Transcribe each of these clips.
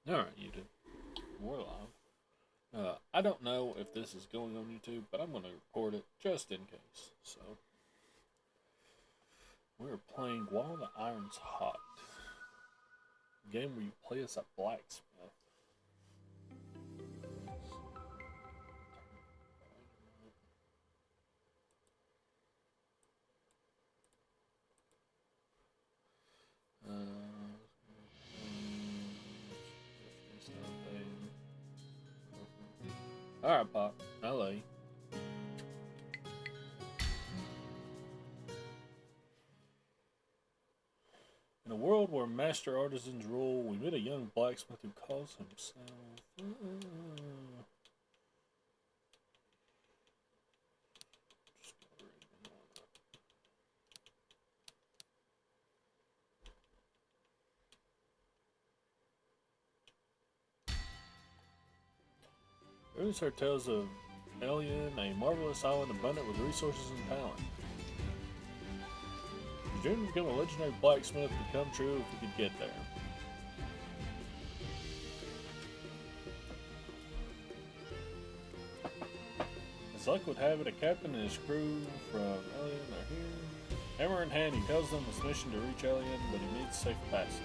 Alright, YouTube. We're live. I don't know if this is going on YouTube, but I'm going to record it just in case. So, we're playing While the Iron's Hot. A game where you play as a blacksmith. Alright, Pop. I'll let you. In a world where master artisans rule, we meet a young blacksmith who calls himself. Earliest are tales of Alien, a marvelous island abundant with resources and talent. His dream to become a legendary blacksmith would come true if he could get there. As luck would have it, a captain and his crew from Alien are here. Hammer in hand, he tells them his mission to reach Alien, but he needs safe passage.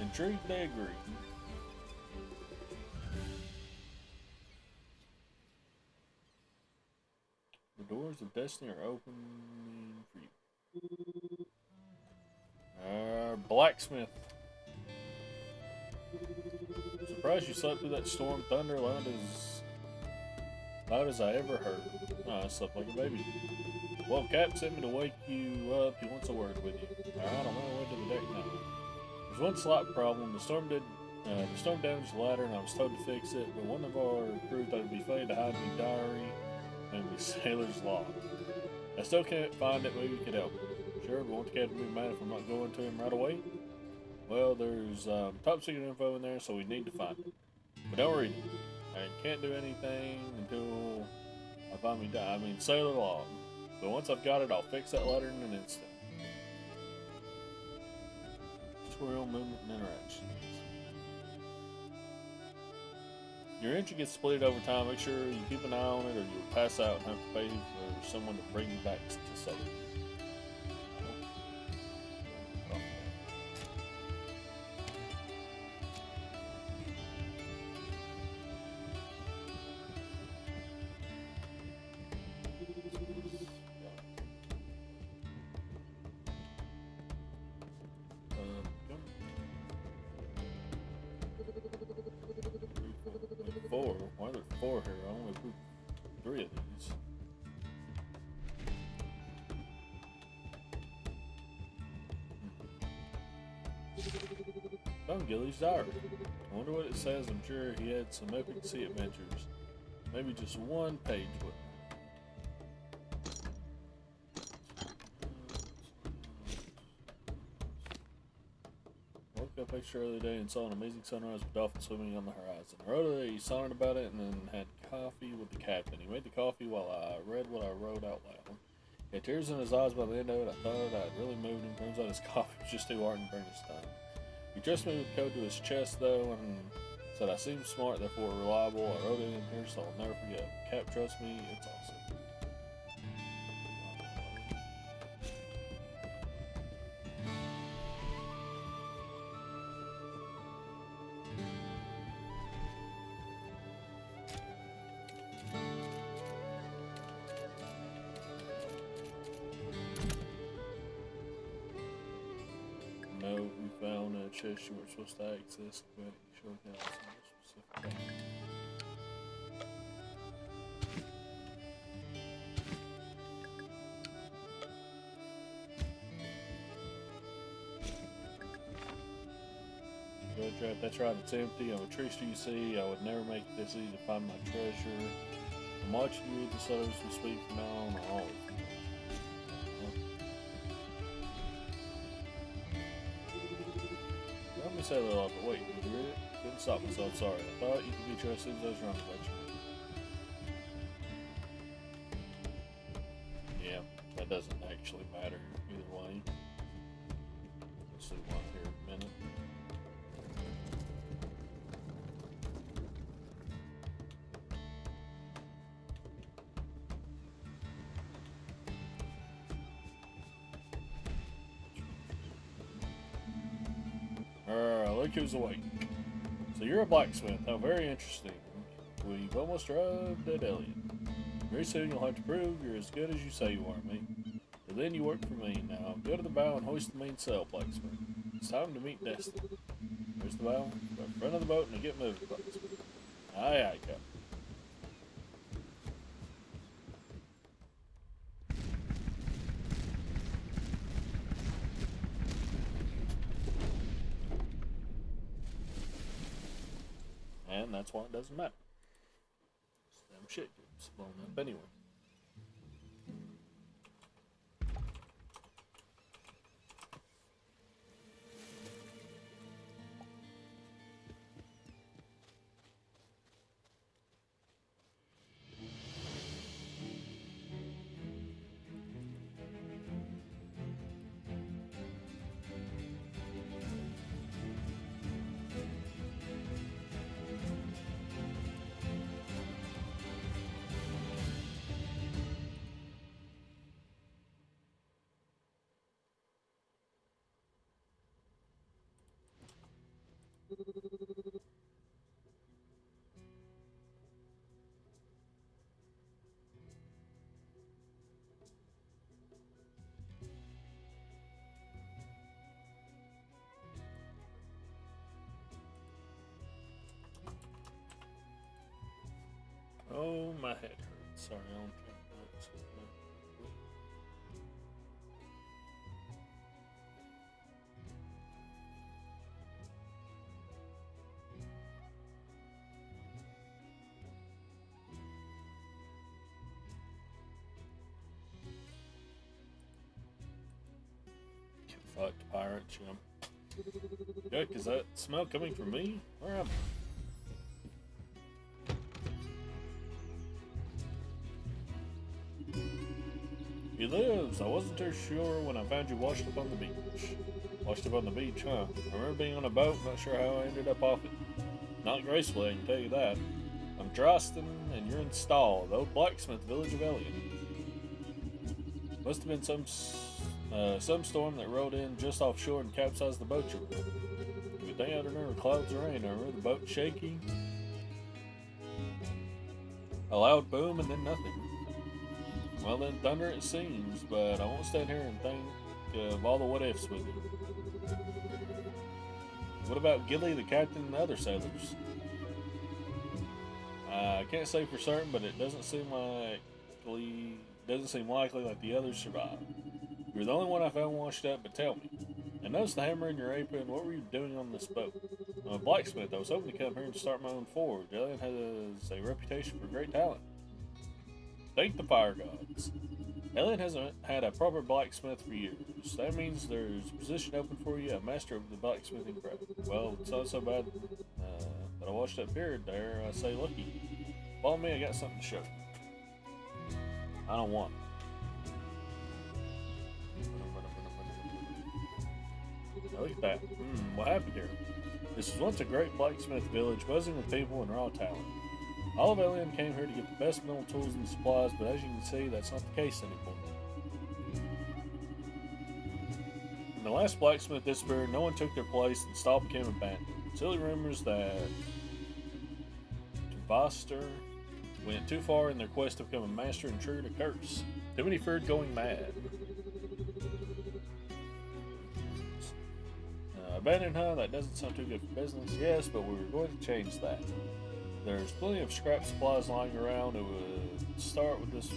Intrigued, they agree. The doors of destiny are opening for you. Blacksmith. Surprised you slept through that storm. Thunder loud as I ever heard. I slept like a baby. Well, Cap sent me to wake you up. He wants a word with you. Alright, I'm on my way to the deck now. There's one slight problem. The storm damaged the ladder and I was told to fix it, but one of our crew thought it'd be funny to hide me diary and be sailor's log. I still can't find it, maybe you could help. Sure, but won't the captain be mad if I'm not going to him right away? Well, there's top secret info in there, so we need to find it. But don't read it. I can't do anything until I find me sailor log. But once I've got it, I'll fix that letter in an instant. Squirrel movement and interactions. Your entry gets split over time. Make sure you keep an eye on it or you'll pass out and have to pay for someone to bring you back to safety. Four. Why are there four here? I only put three of these. Found Gilly's diary. I wonder what it says. I'm sure he had some epic sea adventures. Maybe just one page with Woke up extra early today and saw an amazing sunrise with dolphins swimming on the horizon. I wrote a sonnet about it and then had coffee with the captain. He made the coffee while I read what I wrote out loud. He had tears in his eyes by the end of it. I thought I'd really moved him. Turns out his coffee was just too hard and burned his tongue. He dressed me with code to his chest though and said I seemed smart, therefore reliable. I wrote it in here so I'll never forget. Cap, trust me, it's awesome. No, we found a chest you weren't supposed to access, but showed down some specific. That's right, it's empty. I'm a trickster, you see. I would never make it this easy to find my treasure. I'm watching you with the souls who speak from now on. I'll always be Let me say a little, but wait, did you read it? Couldn't stop myself, sorry. I thought you could be trusted as those wrong about you. Yeah, that doesn't actually matter either way. Let's see one here. look who's awake. So you're a blacksmith. How very interesting. We've almost arrived at Elliot. Very soon you'll have to prove you're as good as you say you are, mate. But then you work for me. Now go to the bow and hoist the mainsail, blacksmith. It's time to meet Destiny. There's the bow. Go in front of the boat and get moving, blacksmith. Aye, aye, Captain. And that's why it doesn't matter. Damn shit gets blown up anyway. Oh, my head hurts. Sorry, I don't drink much. Fuck pirates, you know. Yuck, is that smell coming from me? Where am I? He lives. I wasn't too sure when I found you washed up on the beach. Washed up on the beach, huh? I remember being on a boat, not sure how I ended up off it. Not gracefully, I can tell you that. I'm Droston, and you're in Stall, the old blacksmith village of Elliot. Must have been some storm that rolled in just offshore and capsized the boat you were in. Good thing I don't remember clouds or rain. I remember the boat shaking. A loud boom and then nothing. Well then, thunder it seems, but I won't stand here and think of all the what ifs with you. What about Gilly, the captain, and the other sailors? I can't say for certain, but it doesn't seem likely that the others survived. You're the only one I found washed up, but tell me. I noticed the hammer in your apron. What were you doing on this boat? I'm a blacksmith. I was hoping to come here and start my own forge. Elliot has a reputation for great talent. Thank the fire gods. Elliot hasn't had a proper blacksmith for years. That means there's a position open for you, a master of the blacksmithing craft. Well, it's not so bad that I washed up here. There, I say lucky. Follow me, I got something to show you. I don't want it. Now look at that. What happened here? This was once a great blacksmith village, buzzing with people and raw talent. All of Elliot came here to get the best metal tools and supplies, but as you can see, that's not the case anymore. When the last blacksmith disappeared, no one took their place and Stall became abandoned. Silly rumors that Tvaster went too far in their quest to become a master and triggered a curse. Too many feared going mad. Abandoned, huh? That doesn't sound too good for business. Yes, but we were going to change that. There's plenty of scrap supplies lying around. We'd start with this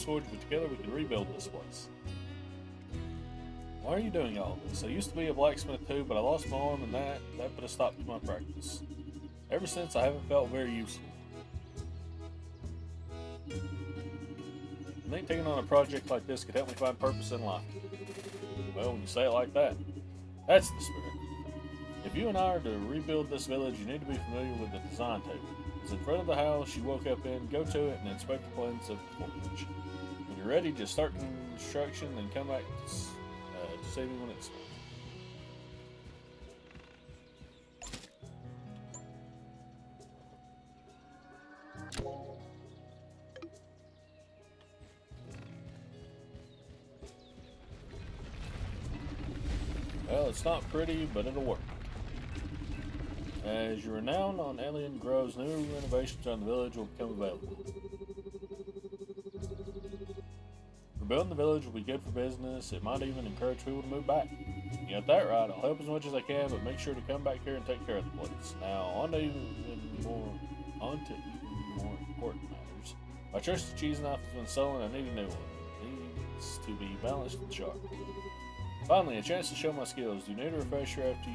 forge, but together we can rebuild this place. Why are you doing all this? I used to be a blacksmith too, but I lost my arm and that put a stop to my practice. Ever since, I haven't felt very useful. I think taking on a project like this could help me find purpose in life. Well, when you say it like that, that's the spirit. If you and I are to rebuild this village, you need to be familiar with the design table. It's in front of the house you woke up in. Go to it and inspect the plans of the forge. When you're ready, just start construction and come back to see me when it's done. Well, it's not pretty, but it'll work. As your renown on Alien grows, new renovations on the village will become available. Rebuilding the village will be good for business. It might even encourage people to move back. You got that right. I'll help as much as I can, but make sure to come back here and take care of the place. Now, on to even more important matters. My trusty cheese knife has been stolen. I need a new one. It needs to be balanced and sharp. Finally, a chance to show my skills. Do you need a refresher after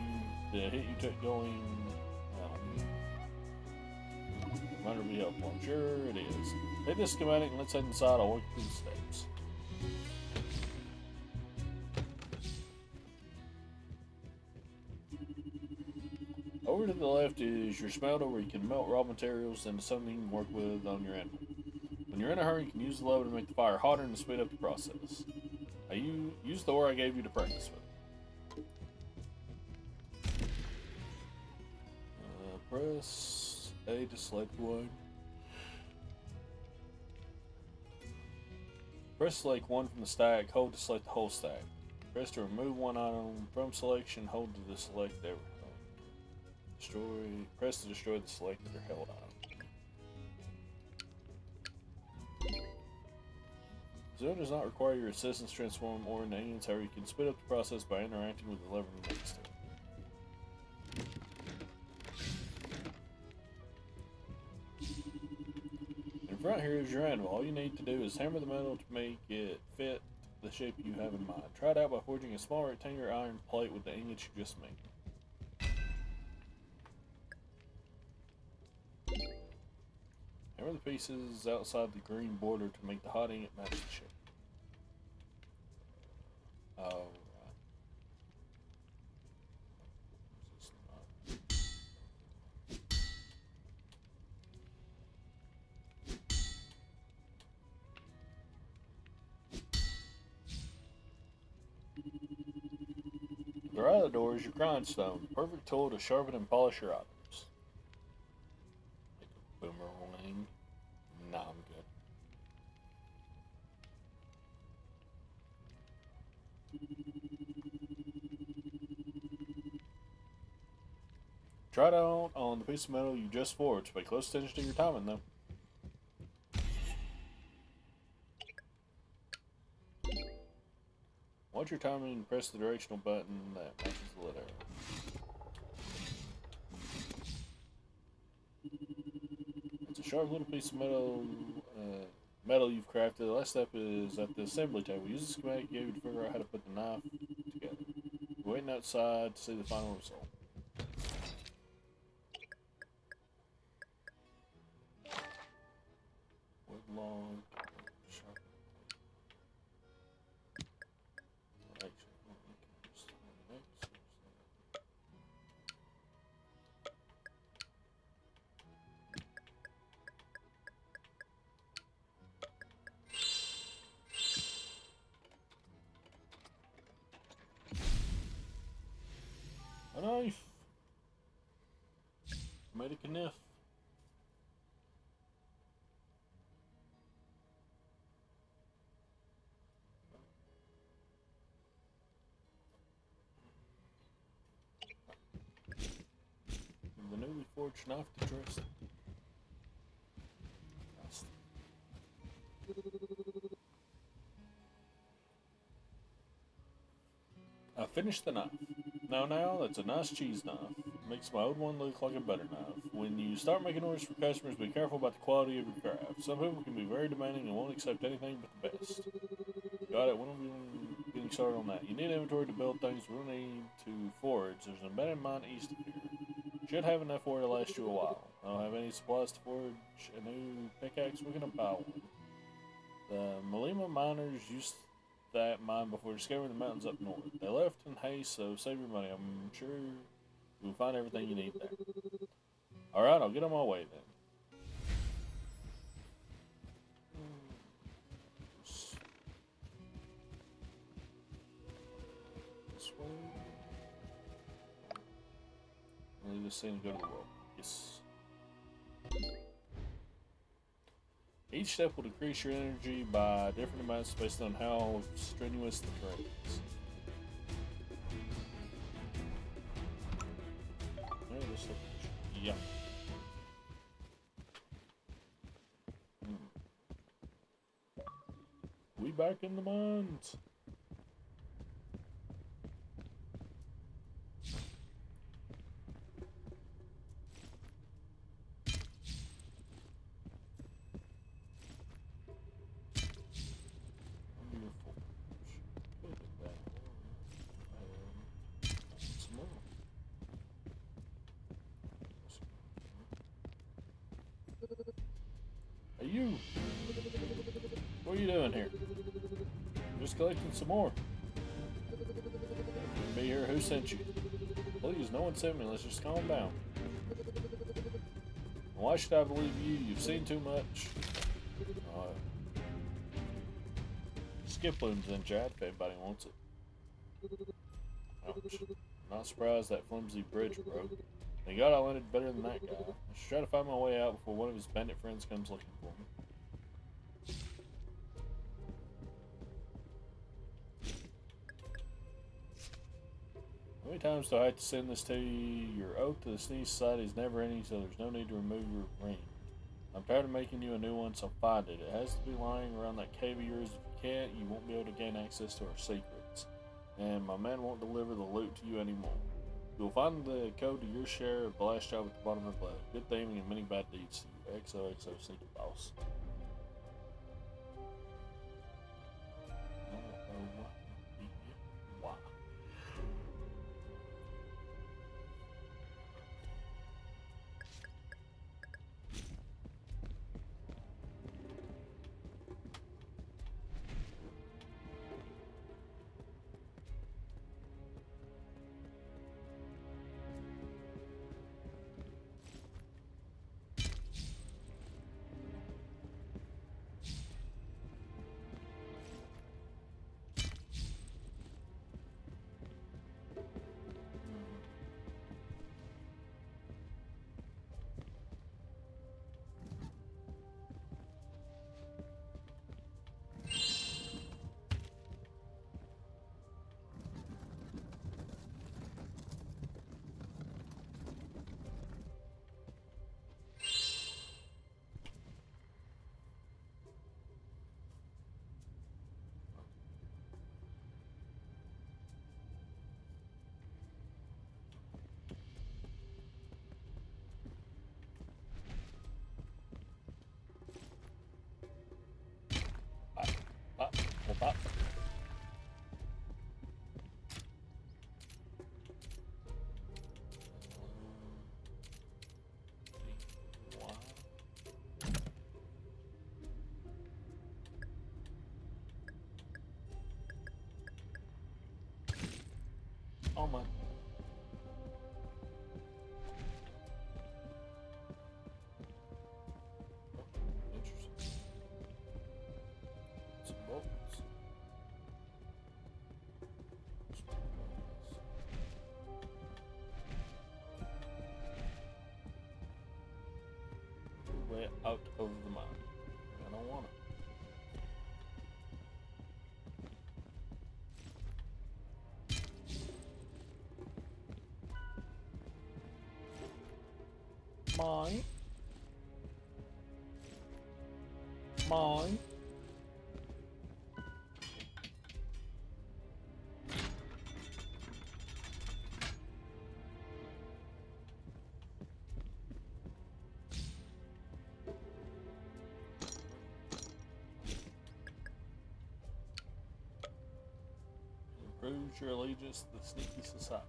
the hit you took going? Reminder will be helpful. I'm sure it is. Take this schematic and let's head inside. I'll walk you through the steps. Over to the left is your smelter where you can melt raw materials into something you can work with on your animal. When you're in a hurry, you can use the lever to make the fire hotter and to speed up the process. Now use the ore I gave you to practice with. Press A to select one. Press select one from the stack, hold to select the whole stack. Press to remove one item from selection, hold to select everything. Press to destroy the selected or held item. Zero does not require your assistance to transform ore into aliens, however you can speed up the process by interacting with the lever next to it. In front here is your anvil. All you need to do is hammer the metal to make it fit the shape you have in mind. Try it out by forging a small rectangular iron plate with the ingots you just made. Hammer the pieces outside the green border to make the hot ingot match the shape. Alright. The right of the door is your grindstone, the perfect tool to sharpen and polish your items. Make a boomerang. Nah, I'm good. Try it out on the piece of metal you just forged. Pay close attention to your timing, though. Watch your timing and press the directional button that matches the lit arrow. It's a sharp little piece of metal you've crafted. The last step is at the assembly table. Use the schematic you gave you to figure out how to put the knife together. You're waiting outside to see the final result. Wood log. A knife! Made a knife. The newly forged knife to dress. I finished the knife. Now, that's a nice cheese knife. Makes my old one look like a better knife. When you start making orders for customers, be careful about the quality of your craft. Some people can be very demanding and won't accept anything but the best. Got it. When are we getting started on that? You need inventory to build things. We'll need to forge. There's an abandoned mine east of here. Should have enough ore to last you a while. I don't have any supplies to forge a new pickaxe. We're gonna buy one. The Malima miners used that mine before discovering the mountains up north. They left in haste, so save your money. I'm sure you'll find everything you need there. Alright, I'll get on my way then. This way. Leave this thing and go to the world. Yes. Each step will decrease your energy by different amounts based on how strenuous the terrain is. Yeah, this looks Yeah. We back in the mines. Beautiful. Look at that. Some more. Hey, you! What are you doing here? Just collecting some more. Be here. Who sent you? Please, no one sent me. Let's just calm down. Why should I believe you? You've seen too much. Skip looms in chat if anybody wants it. Ouch. Not surprised that flimsy bridge broke. Thank God I landed better than that guy. I should try to find my way out before one of his bandit friends comes looking for me. How many times do I have to send this to you? Your oath to the Sneeze Society is never ending, so there's no need to remove your ring. I'm tired of making you a new one, so find it. It has to be lying around that cave of yours. If you can't, you won't be able to gain access to our secrets. And my man won't deliver the loot to you anymore. You will find the code to your share of the last job at the bottom of the ladder. Good theming and many bad deeds to you. XOXO Sneaky Boss. Why? Pop. Oh my. Interesting. Some bolts. Way out of the mine. I don't want it. Mine. Mine. Improves your allegiance to the Sneaky Society.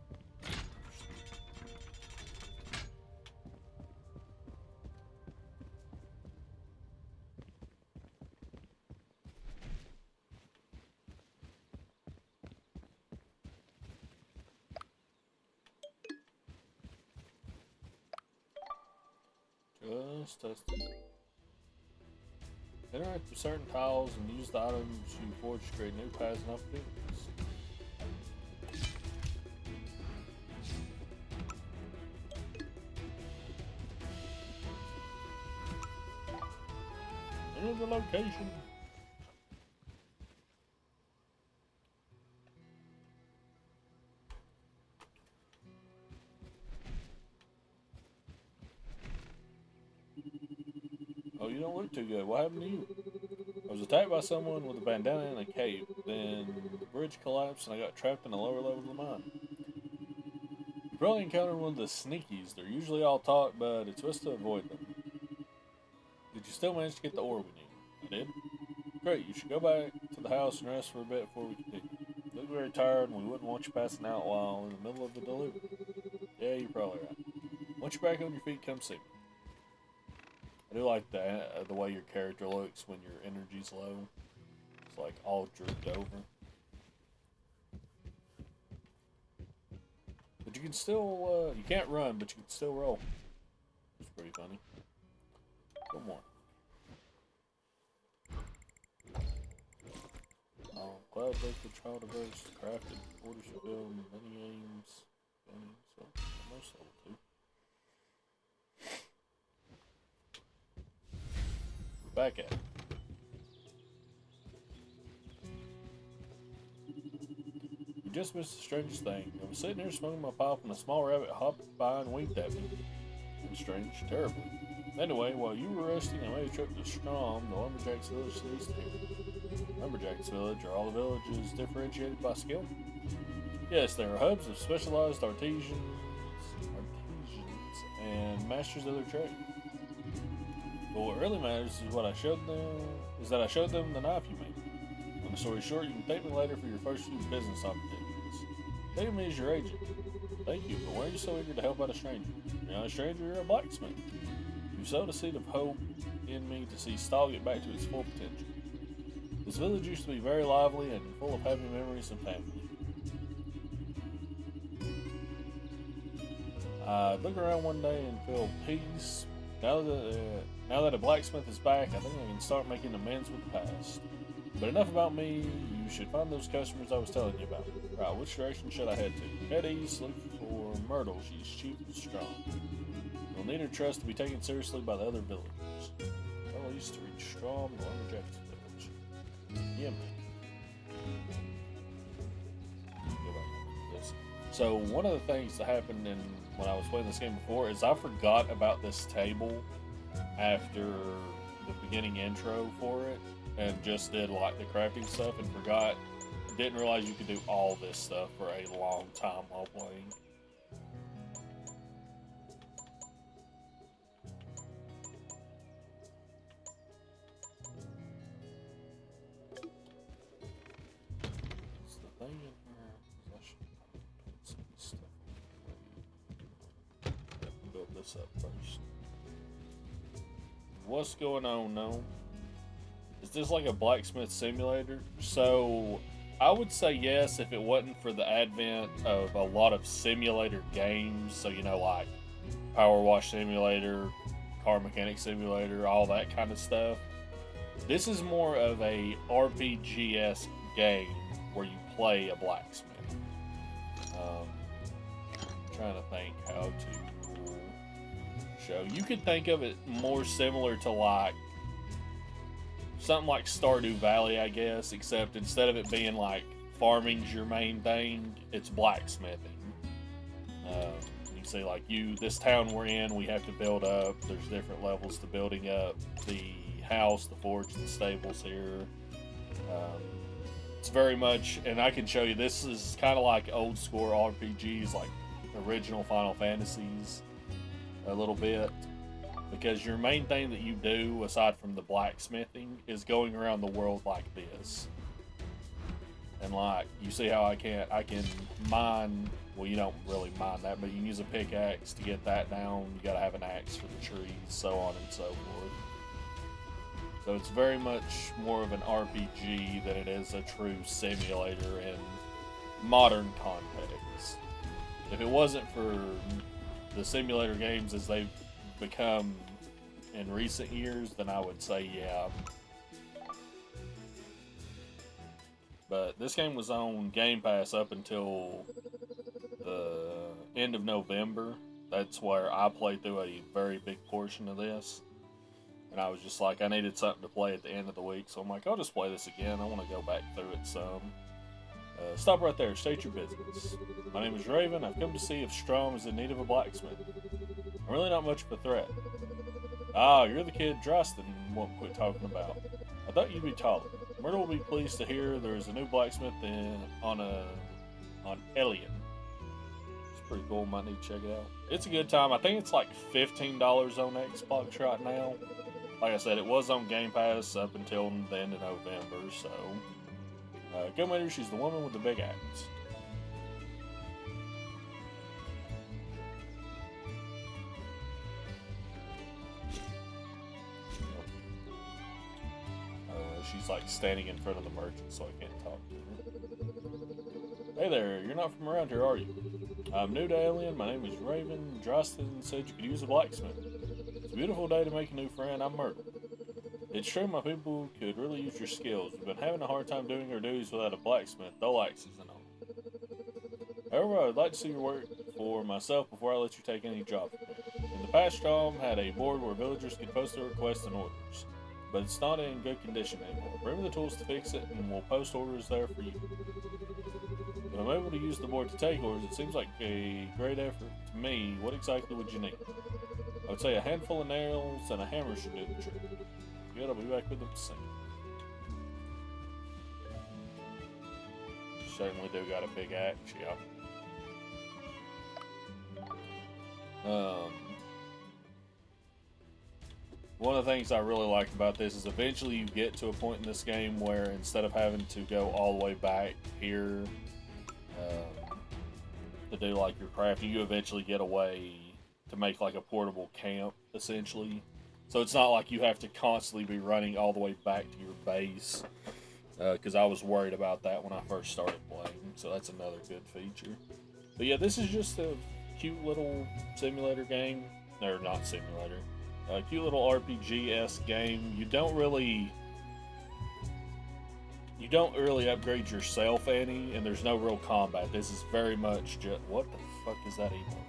Just testing. Interact with certain tiles and use the items you forge to create new paths and opportunities. Enter the location. Oh, you don't look too good. What happened to you? I was attacked by someone with a bandana in a cave. Then the bridge collapsed and I got trapped in the lower level of the mine. You probably encountered one of the sneakies. They're usually all talk, but it's best to avoid them. Did you still manage to get the ore we need? I did. Great, you should go back to the house and rest for a bit before we continue. You look very tired and we wouldn't want you passing out while in the middle of the delivery. Yeah, you're probably right. Once you're back on your feet, come see me. I do like the way your character looks when your energy's low. It's like all drooped over. But you can still, you can't run, but you can still roll. It's pretty funny. One more. Cloud Breaker, Child of Ghost, crafted, orders to build, many aims, so almost level 2. Back at it. You just missed the strangest thing. I was sitting here smoking my pipe and a small rabbit hopped by and winked at me. It was strange, terribly. Anyway, while you were resting, I made a trip to Strom, the Lumberjacks village to the east here. Lumberjacks village, are all the villages differentiated by skill? Yes, there are hubs of specialized artisans and masters of their trade. But what really matters is what I showed them. Is that I showed them the knife you made. Long story short, you can thank me later for your first few business opportunities. Think of me as your agent. Thank you, but why are you so eager to help out a stranger? You're not a stranger, you're a blacksmith. You sowed a seed of hope in me to see Stahl get back to its full potential. This village used to be very lively and full of happy memories and family. I look around one day and feel peace. Now that a blacksmith is back, I think I can start making amends with the past. But enough about me. You should find those customers I was telling you about. Right, which direction should I head to? Head east, look for Myrtle. She's cheap and strong. You'll need her trust to be taken seriously by the other villagers. Well, east to reach Strom, the Lumberjacks village. Yeah, man. So one of the things that happened when I was playing this game before is I forgot about this table after the beginning intro for it and just did like the crafting stuff and didn't realize you could do all this stuff for a long time while playing. What's the thing in here? I should put some stuff in. Build this up first. What's going on now? Is this like a blacksmith simulator? So I would say yes if it wasn't for the advent of a lot of simulator games. So, you know, like Power Wash Simulator, Car Mechanic Simulator, all that kind of stuff. This is more of a RPG-esque game where you play a blacksmith. Trying to think how to show. You could think of it more similar to like something like Stardew Valley, I guess, except instead of it being like farming's your main thing, it's blacksmithing. You see, like this town we're in, we have to build up. There's different levels to building up the house, the forge, the stables here. It's very much, and I can show you, this is kind of like old school RPGs, like original Final Fantasies, a little bit. Because your main thing that you do, aside from the blacksmithing, is going around the world like this. And like, you see how I can mine, well, you don't really mine that, but you can use a pickaxe to get that down. You gotta have an axe for the trees, so on and so forth. So it's very much more of an RPG than it is a true simulator in modern context. If it wasn't for the simulator games as they've become in recent years, then I would say yeah. But this game was on Game Pass up until the end of November. That's where I played through a very big portion of this. And I was just like, I needed something to play at the end of the week, so I'm like, I'll just play this again. I want to go back through it some. Stop right there. State your business. My name is Raven. I've come to see if Strom is in need of a blacksmith. I'm really not much of a threat. Ah, you're the kid Drostin won't quit talking about. I thought you'd be taller. Myrtle will be pleased to hear there's a new blacksmith on Elian. It's pretty cool. Might need to check it out. It's a good time. I think it's like $15 on Xbox right now. Like I said, it was on Game Pass up until the end of November. So, go meet her. She's the woman with the big axe. She's like standing in front of the merchant, so I can't talk to her. Hey there, you're not from around here, are you? I'm new to Alien. My name is Raven. Drostin said you could use a blacksmith. It's a beautiful day to make a new friend. I'm Myrtle. It's true my people could really use your skills. We've been having a hard time doing our duties without a blacksmith, though axes and all. However, I'd like to see your work for myself before I let you take any job. In the past, Strom had a board where villagers could post their requests and orders, but it's not in good condition anymore. Bring me the tools to fix it, and we'll post orders there for you. If I'm able to use the board to take orders, it seems like a great effort to me. What exactly would you need? I would say a handful of nails and a hammer should do the trick. Good, I'll be back with them soon. Certainly do got a big axe, yeah. One of the things I really like about this is eventually you get to a point in this game where instead of having to go all the way back here to do like your crafting, you eventually get a way to make like a portable camp, essentially. So it's not like you have to constantly be running all the way back to your base, because I was worried about that when I first started playing, so that's another good feature. But yeah, this is just a cute little simulator game, or not simulator, a cute little RPG-esque game. You don't really upgrade yourself any, and there's no real combat. This is very much just, what the fuck is that emote, man?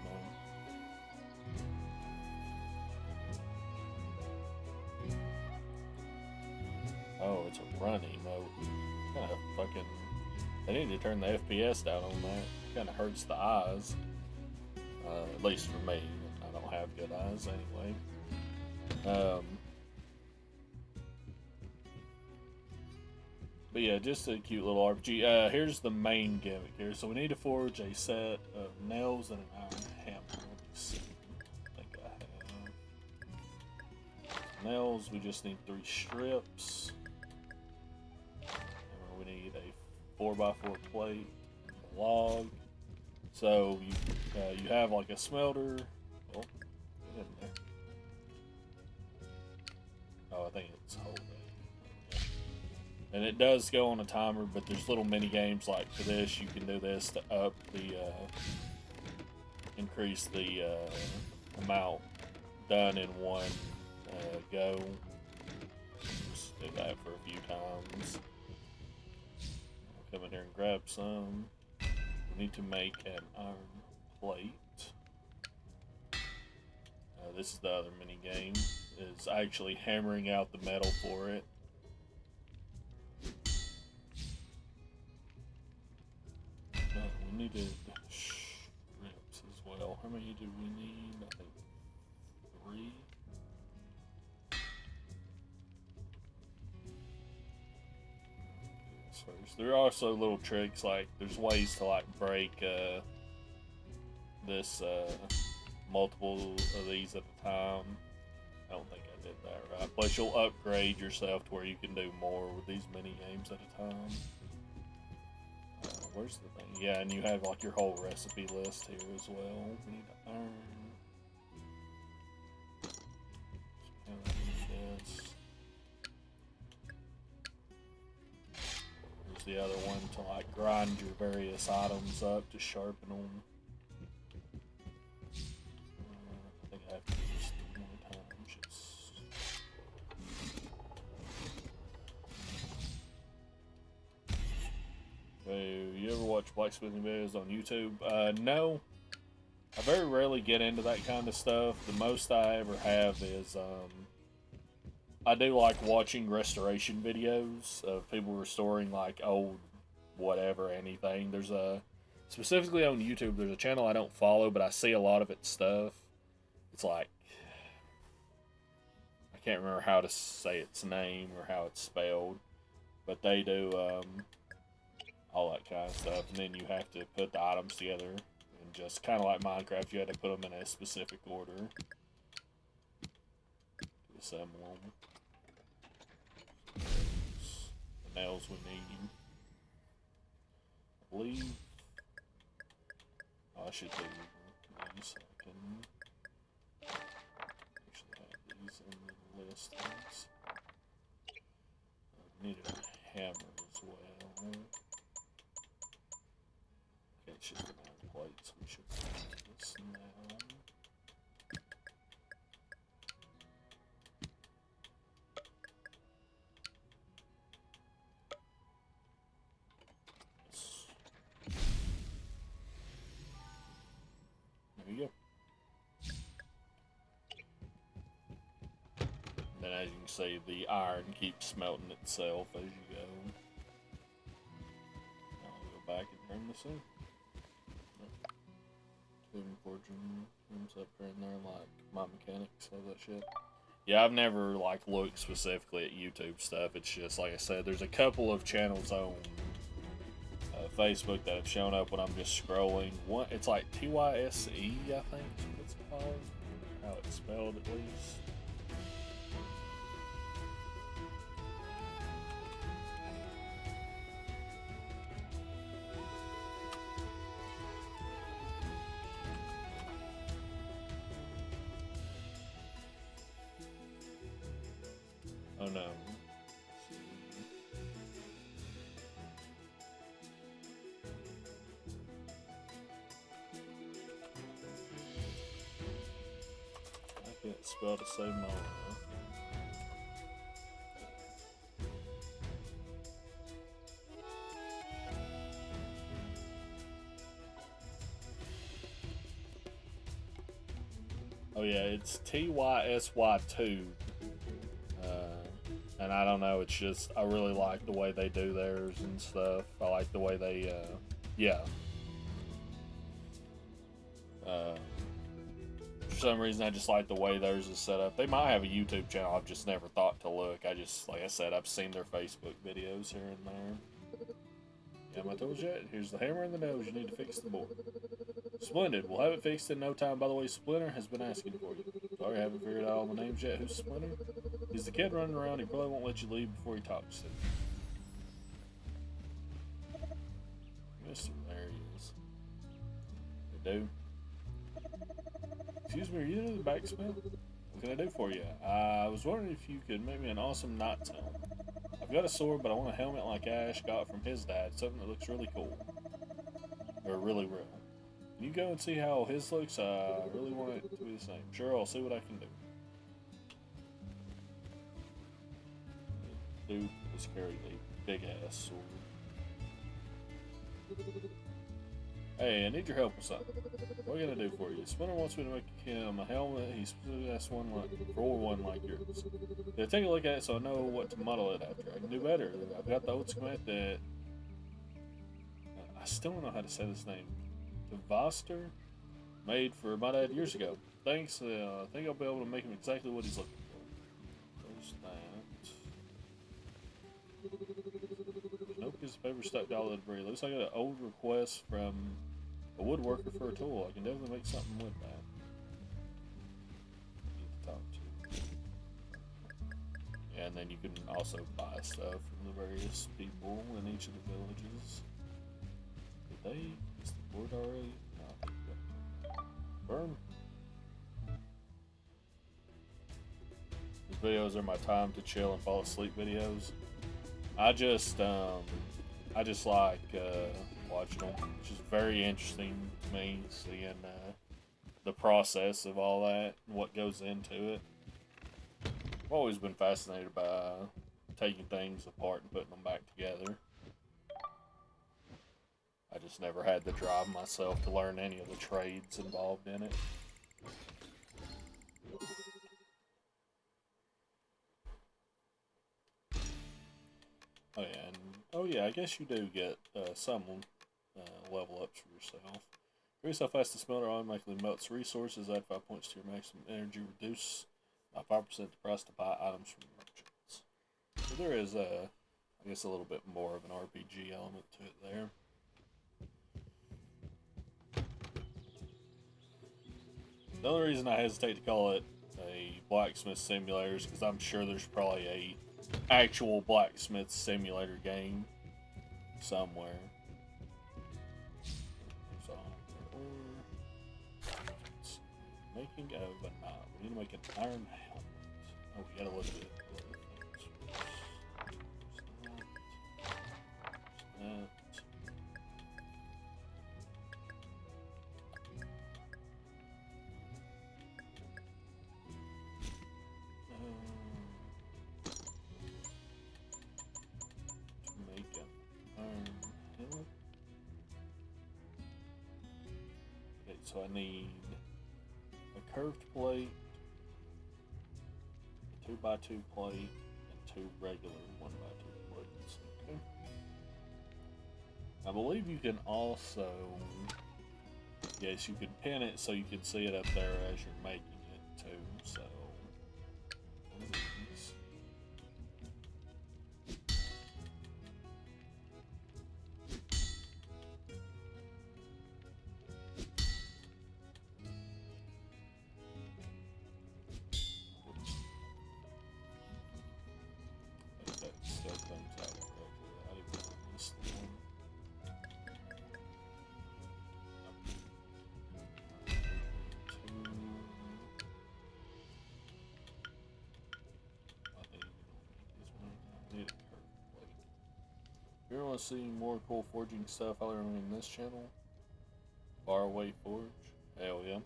Oh, it's a run emote. Kind of fucking. They need to turn the FPS down on that. Kind of hurts the eyes. At least for me. I don't have good eyes anyway. But yeah, just a cute little RPG. Here's the main gimmick here. So we need to forge a set of nails and an iron hammer. Let me see. I think I have nails. We just need 3 strips. And we need a 4x4 plate, a log. So you have like a smelter. Oh, get in there. Oh, I think it's hold it. And it does go on a timer, but there's little mini games like for this. You can do this to up the increase the amount done in one go. Just do that for a few times. I'll come in here and grab some. We need to make an iron plate. This is the other mini game. Is actually hammering out the metal for it. We needed strips as well. How many do we need? I think 3. First. There are also little tricks, like there's ways to like break this multiple of these at a time. I don't think I did that right. Plus you'll upgrade yourself to where you can do more with these mini games at a time. Where's the thing? Yeah, and you have like your whole recipe list here as well. We need to iron. This. There's the other one to like grind your various items up to sharpen them. I think I have to do this 3 more times. You ever watch blacksmithing videos on YouTube? No. I very rarely get into that kind of stuff. The most I ever have is, I do like watching restoration videos of people restoring like old whatever, anything. There's specifically on YouTube, there's a channel I don't follow, but I see a lot of its stuff. It's like, can't remember how to say its name or how it's spelled, but they do all that kind of stuff, and then you have to put the items together, and just kind of like Minecraft, you had to put them in a specific order to assemble them. The nails we need. I believe. Oh, I should do these. I can actually have these in the listings. I need a hammer as well. Okay, it's just iron plates. We should do this now. There you go. And then as you can see, the iron keeps smelting itself as you go. Now I'll go back and turn this in. Living Fortune comes up right in there like My Mechanics, all that shit. Yeah, I've never like looked specifically at YouTube stuff. It's just like I said, there's a couple of channels on Facebook that have shown up when I'm just scrolling. One, it's like TYSE, I think is what it's called. How it's spelled at least. Oh no. I can't spell the same moment. Oh yeah, it's TYSY2. And I don't know, it's just, I really like the way they do theirs and stuff. I like the way they, yeah. For some reason, I just like the way theirs is set up. They might have a YouTube channel, I've just never thought to look. I just, like I said, I've seen their Facebook videos here and there. Yeah, my tools yet? Here's the hammer and the nails you need to fix the board. Splendid, we'll have it fixed in no time. By the way, Splinter has been asking for you. Sorry, I haven't figured out all the names yet. Who's Splinter? He's the kid running around. He probably won't let you leave before he talks to you. Mister, there he is. Hey, dude. Excuse me, are you into the backsmith? What can I do for you? I was wondering if you could make me an awesome knight's helmet. I've got a sword, but I want a helmet like Ash got from his dad. Something that looks really cool. Or really real. Can you go and see how his looks? I really want it to be the same. Sure, I'll see what I can do. Dude is carrying a big ass sword. Hey, I need your help with something. What can I do for you? Splinter wants me to make him a helmet. He specifically asked one like yours. Yeah, take a look at it so I know what to model it after. I can do better. I've got the old schematic that I still don't know how to say this name. The Voster made for my dad years ago. Thanks. I think I'll be able to make him exactly what he's looking for. There's that. No piece of paper stuck to all the debris. Looks like an old request from a woodworker for a tool. I can definitely make something with that. Need to talk to. Yeah, and then you can also buy stuff from the various people in each of the villages. Did they? Is the board already? No. Burn. These videos are my time to chill and fall asleep videos. I just like watching them. It's just very interesting to me, seeing the process of all that and what goes into it. I've always been fascinated by taking things apart and putting them back together. I just never had the drive myself to learn any of the trades involved in it. Oh yeah, and oh yeah, I guess you do get some level ups for yourself. Increase how fast the smelter automatically melts resources. Add 5 points to your maximum energy. Reduce by 5% the price to buy items from merchants. So there is I guess a little bit more of an RPG element to it there. The only reason I hesitate to call it a blacksmith simulator is because I'm sure there's probably a actual blacksmith simulator game somewhere. So, making of a knob. We need to make an iron helmet. Oh, we gotta look at it. So I need a curved plate, a 2x2 plate, and 2 regular 1x2 plates. Okay. I believe you can also, yes, you can pin it so you can see it up there as you're making it too. So one of these. If you want to see more cool forging stuff, I'll recommend this channel, Faraway Forge. Hell yeah.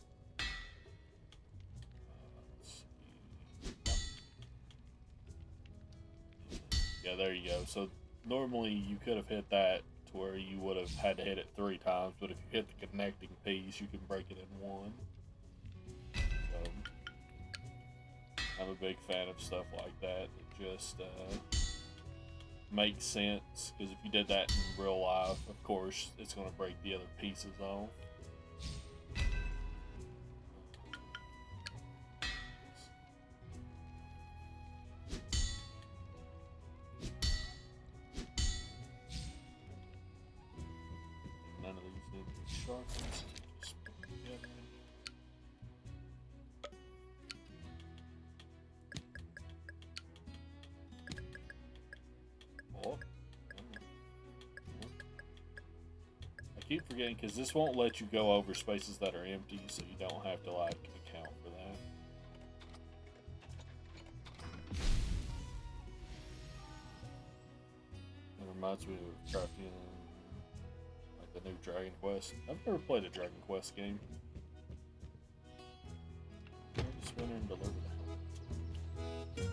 Yeah, there you go. So normally you could have hit that to where you would have had to hit it 3 times, but if you hit the connecting piece, you can break it in 1. So I'm a big fan of stuff like that. It just makes sense, because if you did that in real life, of course, it's going to break the other pieces off. None of these need to be sharpened, so just put them together. Oh. I keep forgetting because this won't let you go over spaces that are empty, so you don't have to like account for that. It reminds me of crafting like the new Dragon Quest. I've never played a Dragon Quest game. Just went and delivered the helmet.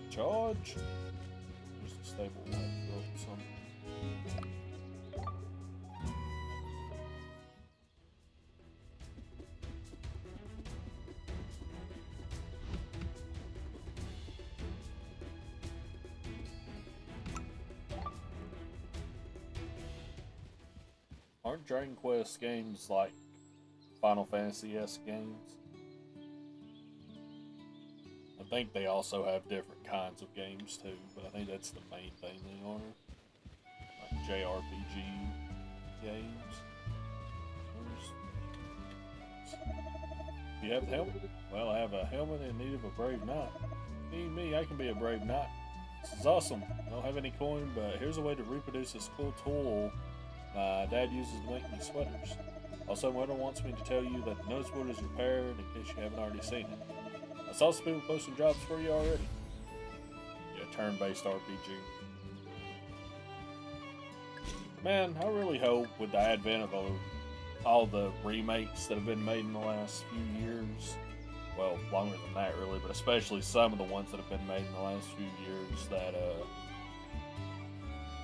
Charge. There's a stable light built something. Aren't Dragon Quest games like Final Fantasy-esque games? I think they also have different kinds of games too, but I think that's the main thing they are. Like JRPG games. Do you have the helmet? Well, I have a helmet in need of a brave knight. Me, I can be a brave knight. This is awesome. I don't have any coin, but here's a way to reproduce this cool tool my dad uses to make me sweaters. Also, Mother wants me to tell you that the notice board is repaired in case you haven't already seen it. I saw some people posting jobs for you already. Yeah, turn-based RPG. Man, I really hope with the advent of all the remakes that have been made in the last few years, well, longer than that really, but especially some of the ones that have been made in the last few years, that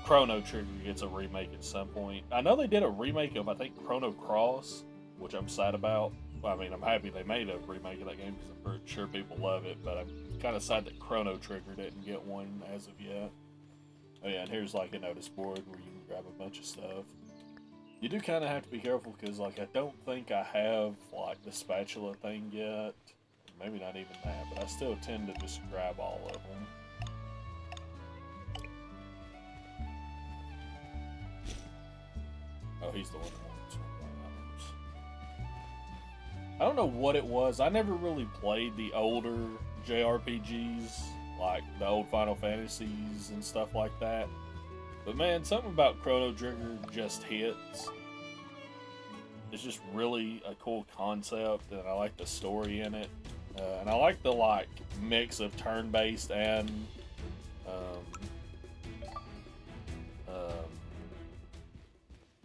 Chrono Trigger gets a remake at some point. I know they did a remake of, I think, Chrono Cross, which I'm sad about. Well, I mean, I'm happy they made a remake of that game because I'm pretty sure people love it, but I'm kind of sad that Chrono Trigger didn't get one as of yet. Oh yeah, and here's like a notice board where you can grab a bunch of stuff. You do kind of have to be careful because, like, I don't think I have, like, the spatula thing yet. maybe not even that, but I still tend to just grab all of them. Oh, he's the one that wants one. I don't know what it was. I never really played the older JRPGs, like the old Final Fantasies and stuff like that. But man, something about Chrono Trigger just hits. It's just really a cool concept, and I like the story in it. And I like the mix of turn-based and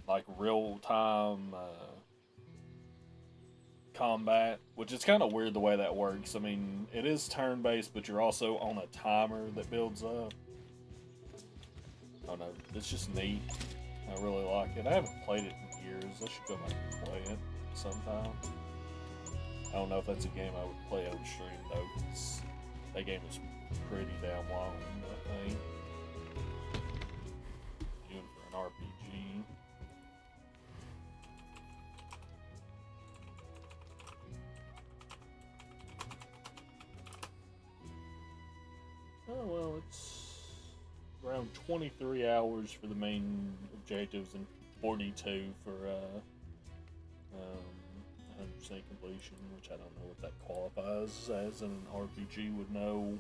like real-time combat, which is kind of weird the way that works. I mean, it is turn-based, but you're also on a timer that builds up. I don't know, it's just neat. I really like it. I haven't played it in years. I should go back and play it sometime. I don't know if that's a game I would play on stream though, because that game is pretty damn long, I think. Even for an RPG. Oh well, it's around 23 hours for the main objectives and 42 for 100% completion, which I don't know what that qualifies as in an RPG would know.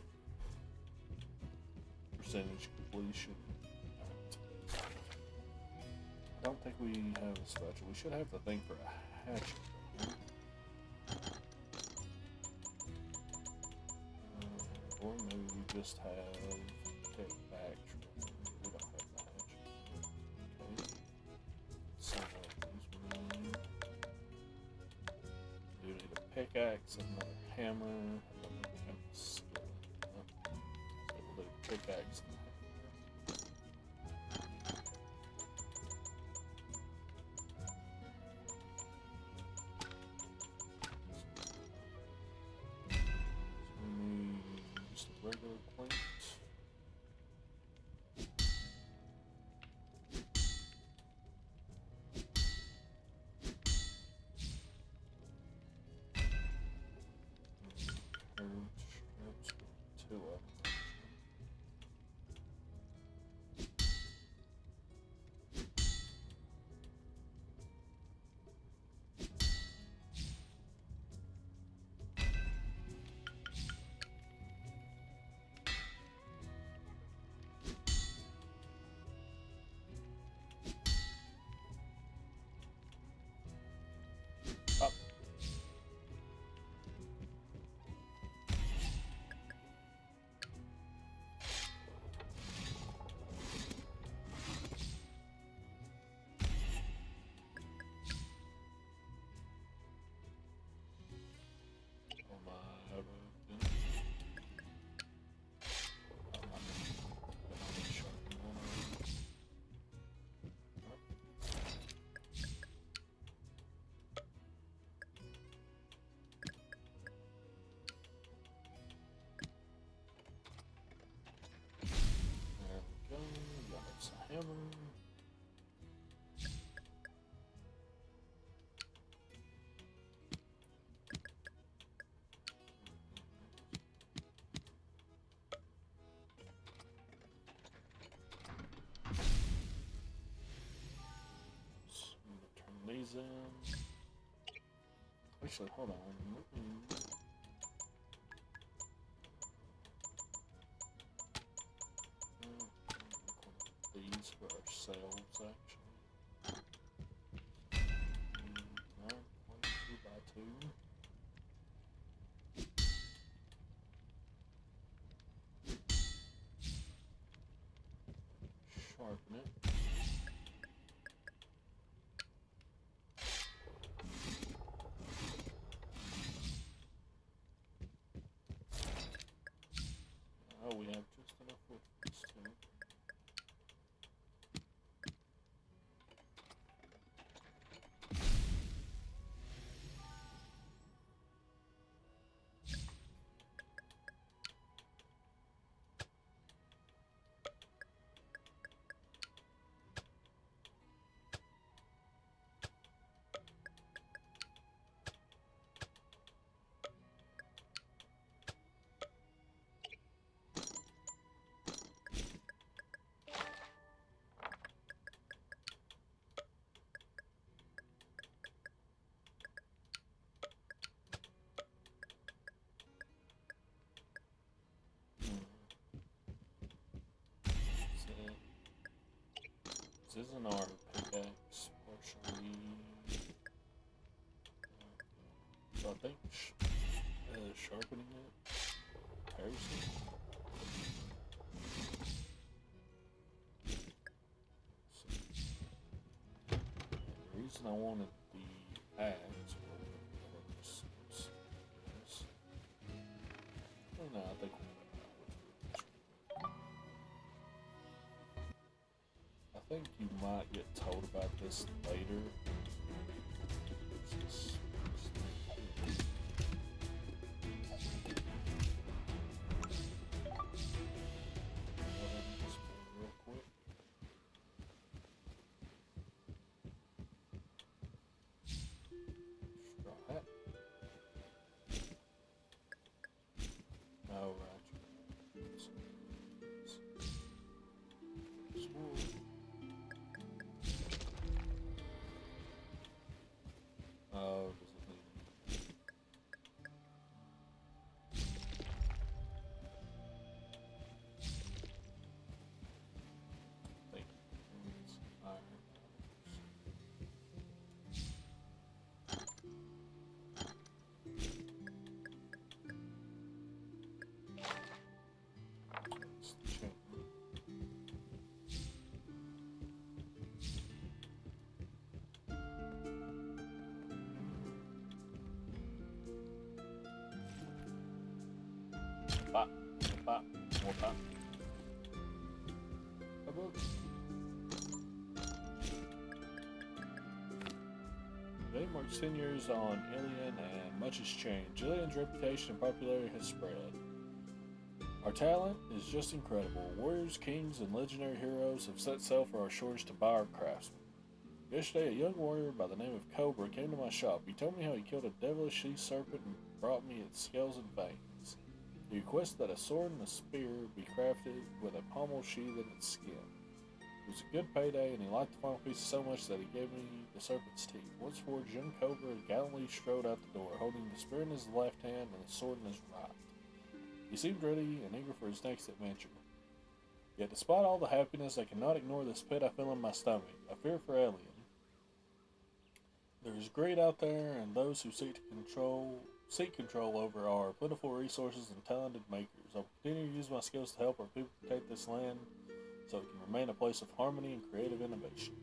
Percentage completion. Right. I don't think we have a special. We should have the thing for a hatchet. Or maybe we just have take back. We don't have the hatchet. Okay. So we need a pickaxe, another hammer, and then we have a skill. So we'll do pickaxe and regular plate. Strips with 2 of them. Up. Oh my, how do I do? There we go. That's a hammer. Turn these in. Actually, hold on. These for ourselves, actually. 2x2. Sharpen it. Oh, we have just enough wood for this too. isn't our pickaxe partially? So I think sharpening it, Harrison. The reason I wanted the axe was, no, I think. I think you might get told about this later. Real quick. Straw hat. Oh, right. Oh, does it need? I think it's iron. It's the chain. Pop, pop, more pop. About today marks 10 years on Alien, and much has changed. Alien's reputation and popularity has spread. Our talent is just incredible. Warriors, kings, and legendary heroes have set sail for our shores to buy our craftsmen. Yesterday, a young warrior by the name of Cobra came to my shop. He told me how he killed a devilish sea serpent and brought me its scales and veins. He requested that a sword and a spear be crafted with a pommel sheath in its skin. It was a good payday, and he liked the final piece so much that he gave me the serpent's teeth. Once forged, young Cobra gallantly strode out the door, holding the spear in his left hand and the sword in his right. He seemed ready and eager for his next adventure. Yet despite all the happiness, I cannot ignore this pit I feel in my stomach, a fear for Alien. There is greed out there, and those who seek control over our plentiful resources and talented makers. I will continue to use my skills to help our people protect this land so it can remain a place of harmony and creative innovation.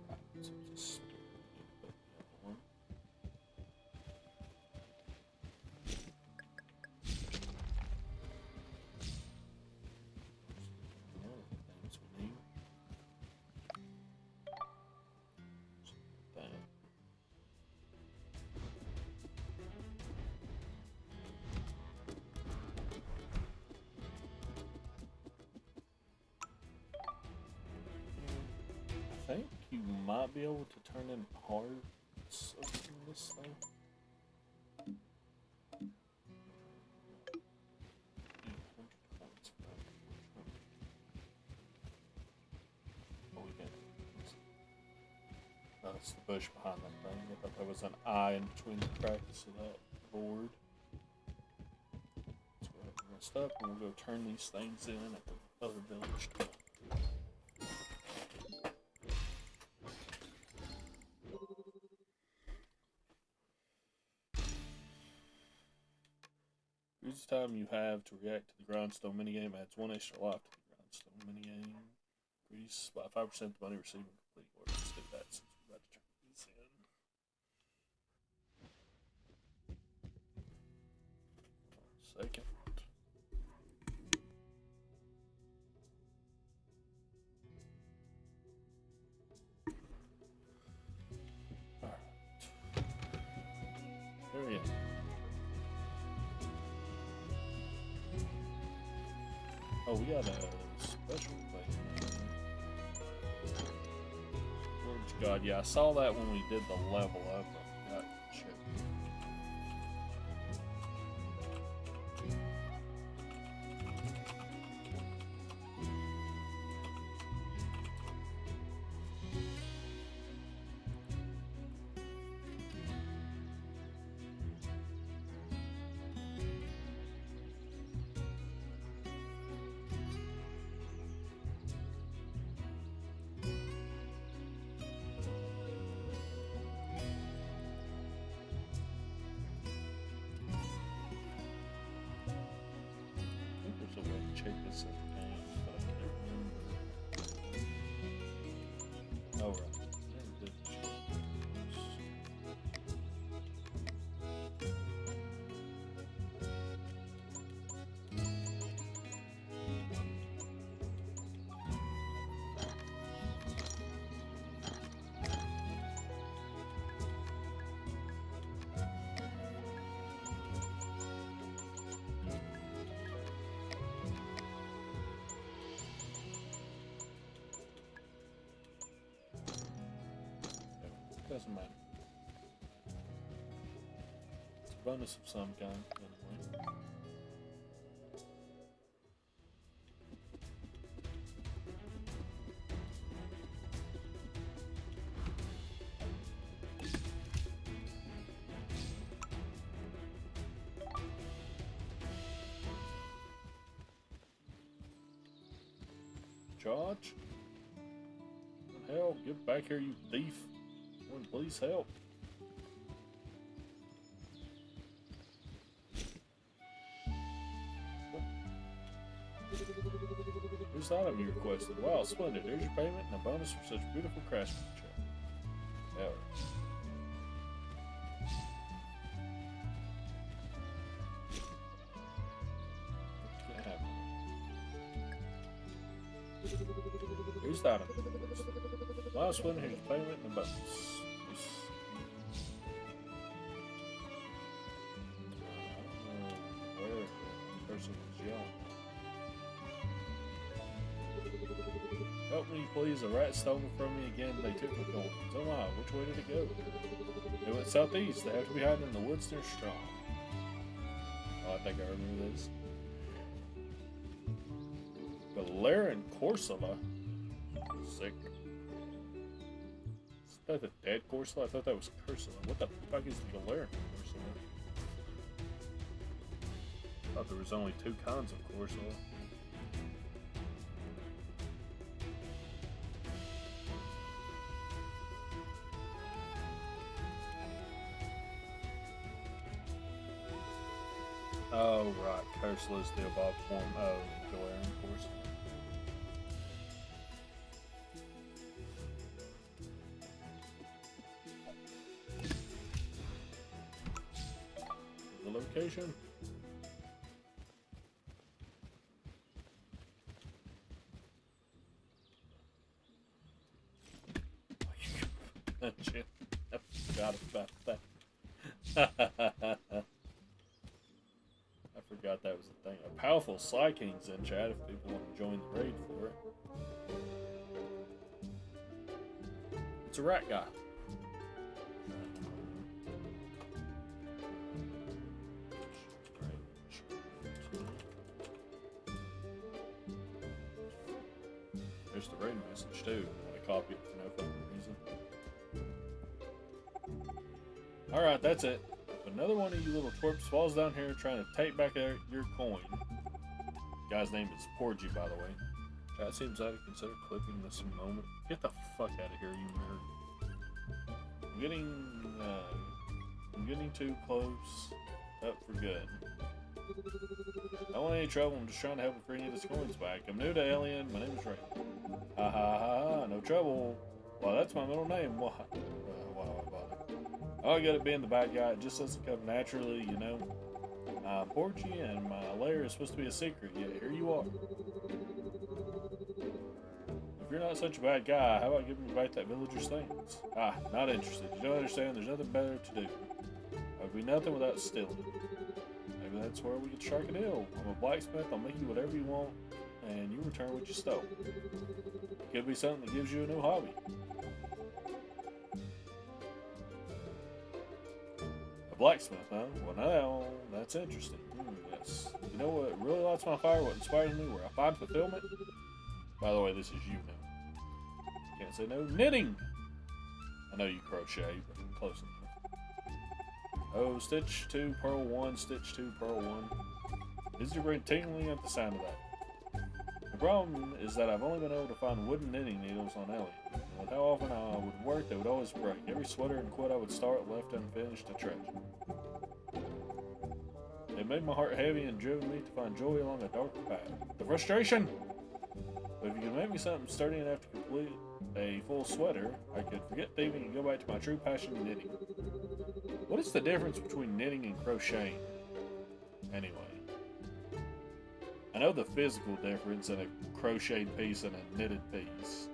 Right, so just put the other one. Things we need. That. I think you might be able to turn in parts of this thing. Oh, we can. That's the bush behind that thing. I thought there was an eye in between the cracks of that board. Let's go ahead and rest up, and we'll go turn these things in at the other village. Each time you have to react to the grindstone minigame adds 1 extra life to the grindstone minigame. Increase by 5% the money received when completing orders. Let's do that since we're about to turn these in. Second. Alright. There we go. Oh, we got a special thing. God, yeah, I saw that when we did the level up. I forgot to check. check this out again, but I can't remember. Oh, right. Never did check this. Doesn't matter. It's a bonus of some kind, anyway. Charge? Hell, get back here, you thief. Please help. Here's the item you requested. Wow, splendid. Here's your payment and a bonus for such beautiful craftsmanship. Alright. What can happen? Here's the item you requested. Wow, splendid. Here's your payment and a bonus. Help me, please. A rat stole me from me again. They took my coins. Oh my, which way did it go? They went southeast. They have to be hiding in the woods near Strong. Oh, I think I remember this. Galarian Corsola. Sick. Is that the dead Corsola? I thought that was Corsola. What the fuck is the Galarian Corsola? I thought there was only two kinds of Corsola. Oh, right. Corsola is the evolved form of Galarian Corsola. The location? Shit. I forgot about that. I forgot that was a thing. A powerful Psyking's in chat if people want to join the raid for it. It's a rat guy. There's the raid message too. I want to copy it for no fucking reason. Alright, that's it. If another one of you little twerps falls down here trying to take back your coin. Guy's name is Porgy, by the way. Chat seems I'd consider clipping this moment. Get the fuck out of here, you nerd. I'm getting too close up for good. I don't want any trouble. I'm just trying to help him bring his coins back. I'm new to Alien. My name is Ray. Ha ha ha! No trouble. Well, that's my middle name. Why do I bother? Oh, I got it being the bad guy. It just doesn't come naturally, you know. Porgy and my lair is supposed to be a secret. Yeah, here you are. If you're not such a bad guy, how about giving me back that villager's things? Ah, not interested. You don't understand. There's nothing better to do. I'd be nothing without stealing. Maybe that's where we could strike a deal. I'm a blacksmith. I'll make you whatever you want, and you return what you stole. It could be something that gives you a new hobby. Blacksmith, huh? Well, now that's interesting. Yes. You know what really lights my fire? What inspires me? Where I find fulfillment? By the way, this is you now. Can't say no. Knitting! I know you crochet, but close enough. Oh, stitch 2, purl 1, stitch 2, purl 1. Is your brain tingling at the sound of that? The problem is that I've only been able to find wooden knitting needles on Ellie. And with how often I would work, they would always break. Every sweater and quilt I would start left unfinished a treasure. It made my heart heavy and driven me to find joy along a darker path. The frustration! But if you can make me something sturdy enough to complete a full sweater, I could forget thieving and go back to my true passion, knitting. What is the difference between knitting and crocheting? Anyway. I know the physical difference in a crocheted piece and a knitted piece.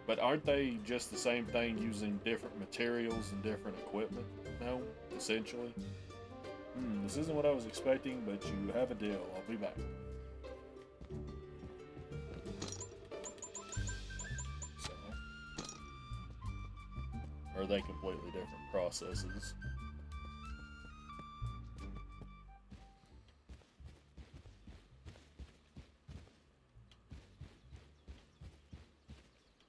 But aren't they just the same thing using different materials and different equipment? No, essentially. This isn't what I was expecting, but you have a deal. I'll be back. So, or are they completely different processes?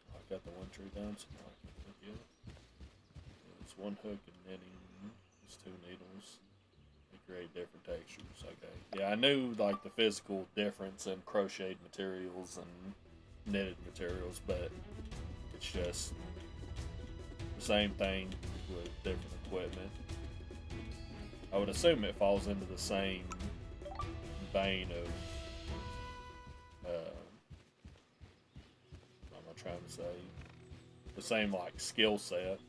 I got the one tree down, so now I can hook it. It's one hook and knitting. It's 2 needles. They create different textures. Okay. Yeah, I knew like the physical difference in crocheted materials and knitted materials, but it's just the same thing with different equipment. I would assume it falls into the same vein of what am I trying to say? The same like skill set.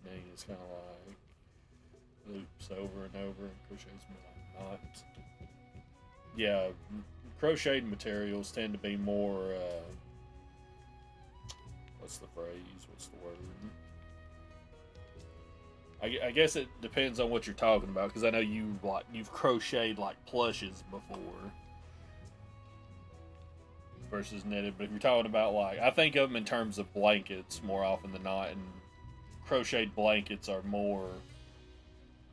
Then it's kind of like loops over and over and crochets more like knots. Yeah, crocheted materials tend to be more what's the phrase? What's the word? I guess it depends on what you're talking about, because I know you've crocheted like plushes before versus knitted. But if you're talking about like, I think of them in terms of blankets more often than not, and crocheted blankets are more,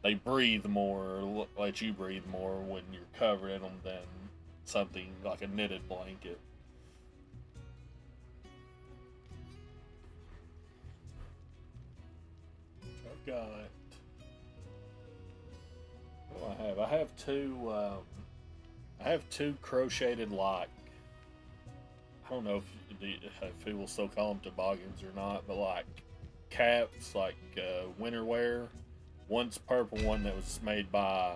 they breathe more, let you breathe more when you're covered in them than something like a knitted blanket. I've got, what do I have? I have two crocheted, like, I don't know if people still call them toboggans or not, but like caps, like winter wear. One's purple one that was made by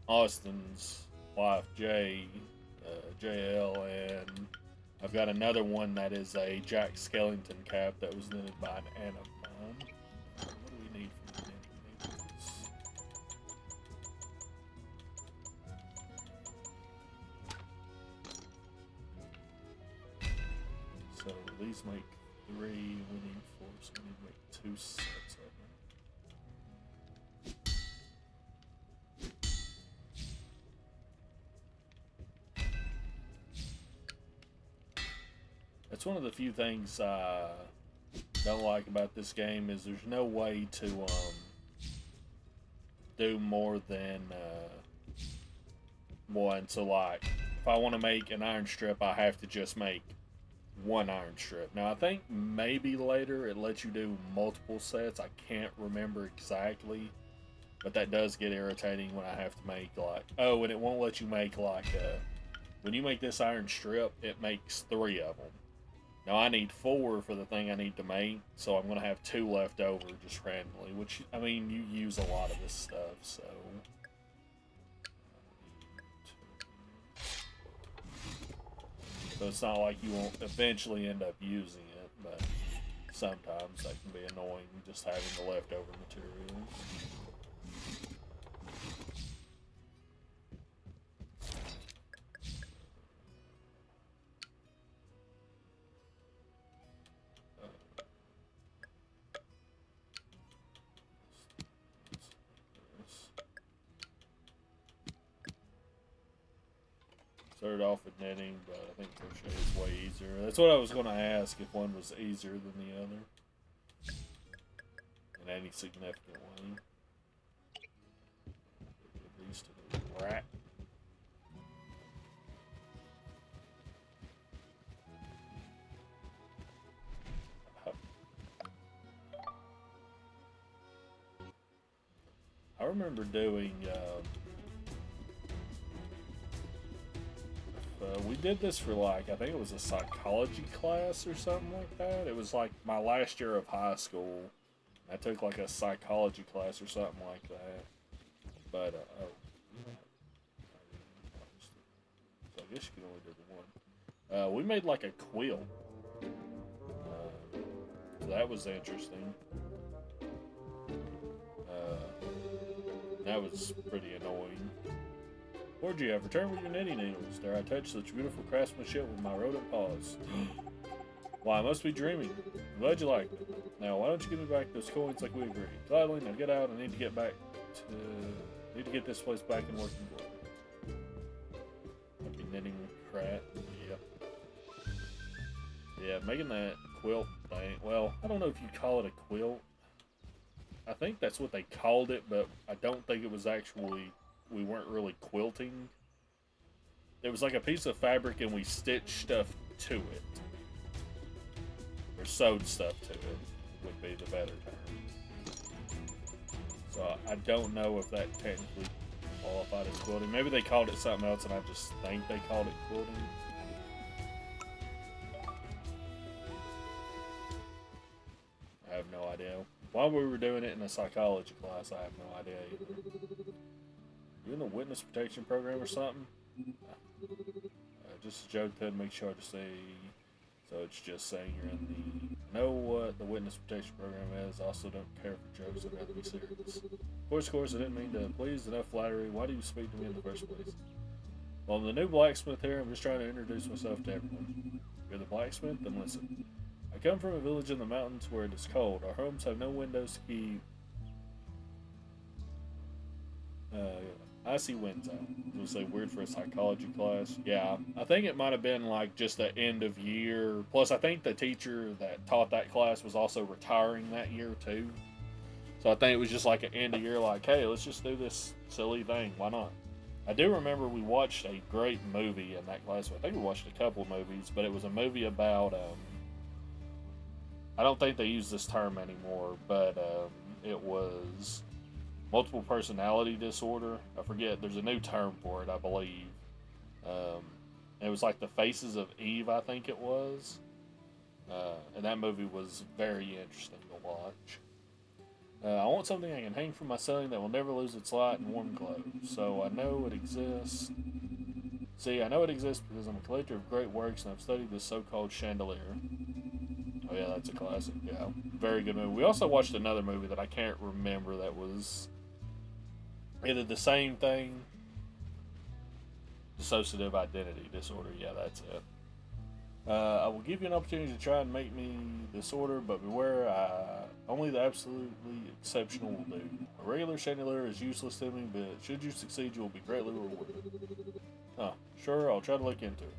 Austin's wife, JL, and I've got another one that is a Jack Skellington cap that was knitted by an aunt of mine. What do we need for the knitting needles? So these make 3, we need 4, so we need to make 2 sets of them. That's one of the few things I don't like about this game, is there's no way to do more than one. So like, if I want to make an iron strip, I have to just make one iron strip. Now I think maybe later it lets you do multiple sets. I can't remember exactly, but that does get irritating when I have to make like, oh, and it won't let you make like when you make this iron strip, it makes 3 of them. Now I need 4 for the thing I need to make, so I'm gonna have 2 left over just randomly. Which, I mean, you use a lot of this stuff, so. So it's not like you won't eventually end up using it, but sometimes that can be annoying just having the leftover materials. Started off with knitting, but I think crochet is way easier. That's what I was going to ask, if one was easier than the other in any significant way. These to the rat. I remember doing. We did this for like, I think it was a psychology class or something like that. It was like my last year of high school, I took like a psychology class or something like that. But oh, so I guess you can only do the one. We made like a quilt. So that was interesting. That was pretty annoying. Porgy, I've returned with your knitting needles. There I touch such beautiful craftsmanship with my rodent paws. Why, I must be dreaming. I'm glad you liked it. Now, why don't you give me back those coins like we agreed? Gladly, now get out. I need to get back to... need to get this place back in working order. I'll be knitting crap. Yep. Yeah, making that quilt thing. Well, I don't know if you call it a quilt. I think that's what they called it, but I don't think it was actually... we weren't really quilting. It was like a piece of fabric and we stitched stuff to it. Or sewed stuff to it would be the better term. So I don't know if that technically qualified as quilting. Maybe they called it something else and I just think they called it quilting. I have no idea. While we were doing it in a psychology class, I have no idea either. You in the witness protection program or something? Just a joke to make sure to say. So it's just saying you're in the. Know what the witness protection program is. Also, don't care for jokes. I'd rather be serious. Of course, I didn't mean to please. Enough flattery. Why do you speak to me in the first place? Well, I'm the new blacksmith here. I'm just trying to introduce myself to everyone. You're the blacksmith? Then listen. I come from a village in the mountains where it is cold. Our homes have no windows to keep icy winds out. It was like weird for a psychology class. Yeah, I think it might have been like just the end of year. Plus, I think the teacher that taught that class was also retiring that year too. So I think it was just like an end of year, like, hey, let's just do this silly thing. Why not? I do remember we watched a great movie in that class. I think we watched a couple movies, but it was a movie about. I don't think they use this term anymore, but it was multiple personality disorder. I forget. There's a new term for it, I believe. It was like the Faces of Eve, I think it was. And that movie was very interesting to watch. I want something I can hang from my ceiling that will never lose its light and warm glow. So I know it exists. See, I know it exists because I'm a collector of great works and I've studied this so-called chandelier. Oh yeah, that's a classic. Yeah, very good movie. We also watched another movie that I can't remember that was either the same thing, dissociative identity disorder. Yeah, that's it. I will give you an opportunity to try and make me disorder, but beware, only the absolutely exceptional will do. A regular chandelier is useless to me, but should you succeed, you will be greatly rewarded. Huh, sure, I'll try to look into it.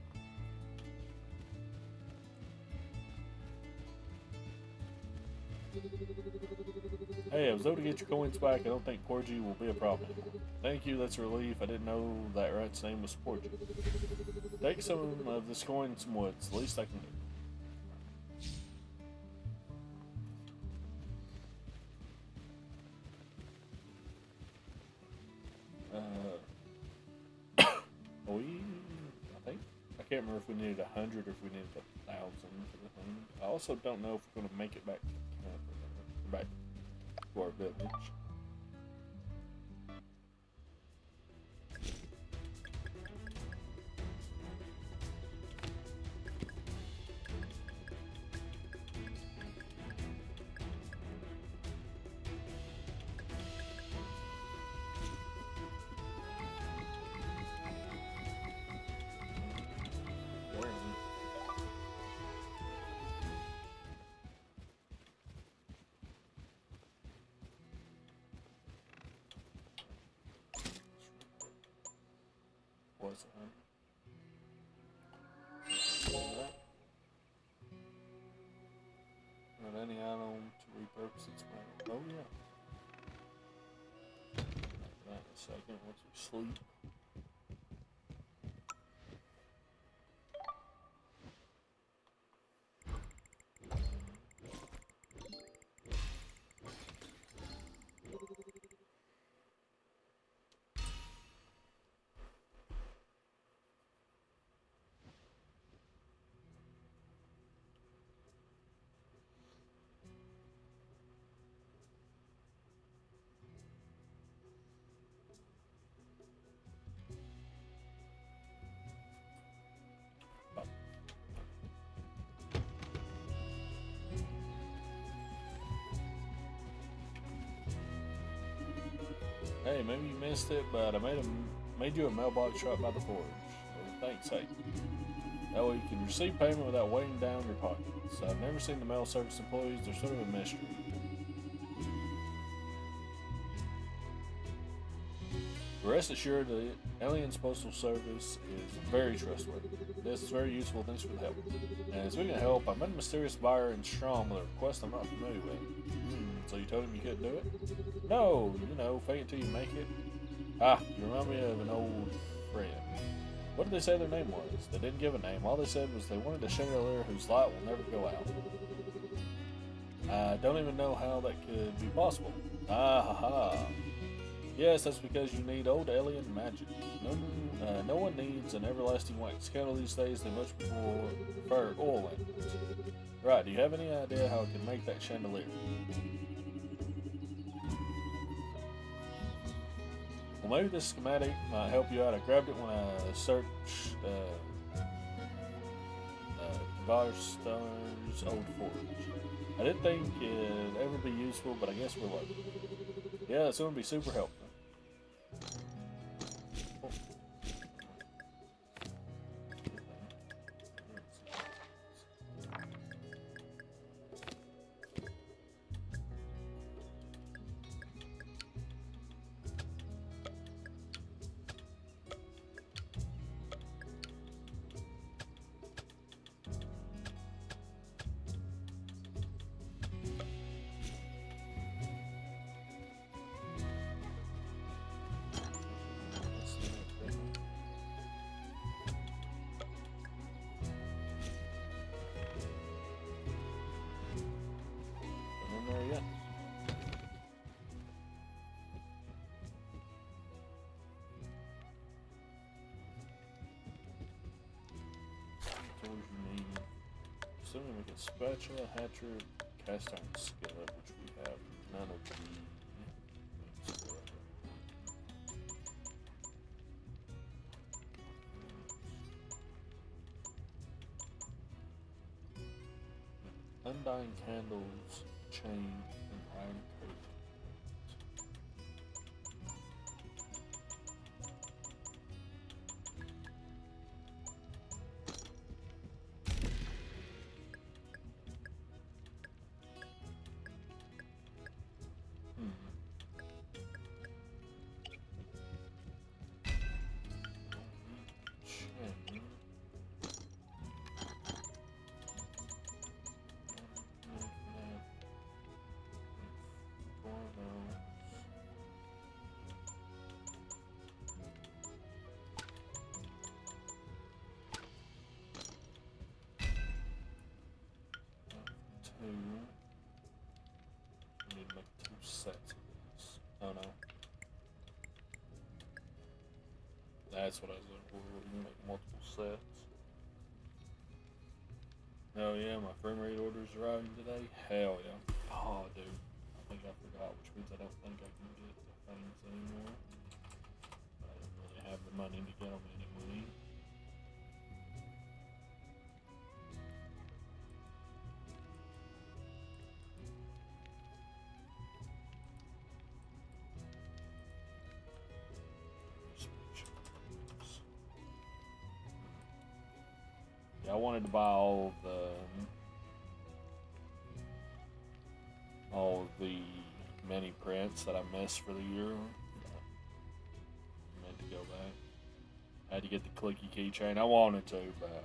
Hey, I was able to get your coins back. I don't think Porgy will be a problem anymore. Thank you, that's a relief. I didn't know that rat's name was Porgy. Take some of this coin and some wood. It's the least I can do. I think, I can't remember if we needed 100 or if we needed 1,000 for the thing. I also don't know if we're going to make it back to camp or back to our village. Was it? Not any item to repurpose its money. Oh yeah. That in a second once we sleep. Hey, maybe you missed it, but I made you a mailbox right by the forge. For thanks' sake. That way you can receive payment without weighing down your pockets. I've never seen the mail service employees. They're sort of a mystery. Rest assured, the Aliens Postal Service is very trustworthy. This is very useful. Thanks for the help. And speaking of help, I met a mysterious buyer in Strom with a request I'm not familiar with. So you told him you couldn't do it? No, fake it till you make it. Ah, you remind me of an old friend. What did they say their name was? They didn't give a name. All they said was they wanted a chandelier whose light will never go out. I don't even know how that could be possible. Ah ha ha. Yes, that's because you need old alien magic. No one needs an everlasting wax candle these days. They much prefer oil lanterns. Right, do you have any idea how I can make that chandelier? Well, maybe this schematic might help you out. I grabbed it when I searched Varstar's old forge. I didn't think it'd ever be useful, but I guess we're lucky. Yeah, it's going to be super helpful. There yet. Tools you need. Assuming we get spatula, hatcher, cast iron skillet, which we have none of the. Undying candles, chain, and iron coat. Chain. I need to make 2 sets of this. Oh no. That's what I was looking for. We can make multiple sets. Oh yeah, my frame rate order's arriving today. Hell yeah. Oh dude. I think I forgot, which means I don't think I can get the things anymore. I don't really have the money to get them anyway. Yeah, I wanted to buy all of the mini prints that I missed for the year. I meant to go back. I had to get the clicky keychain. I wanted to, but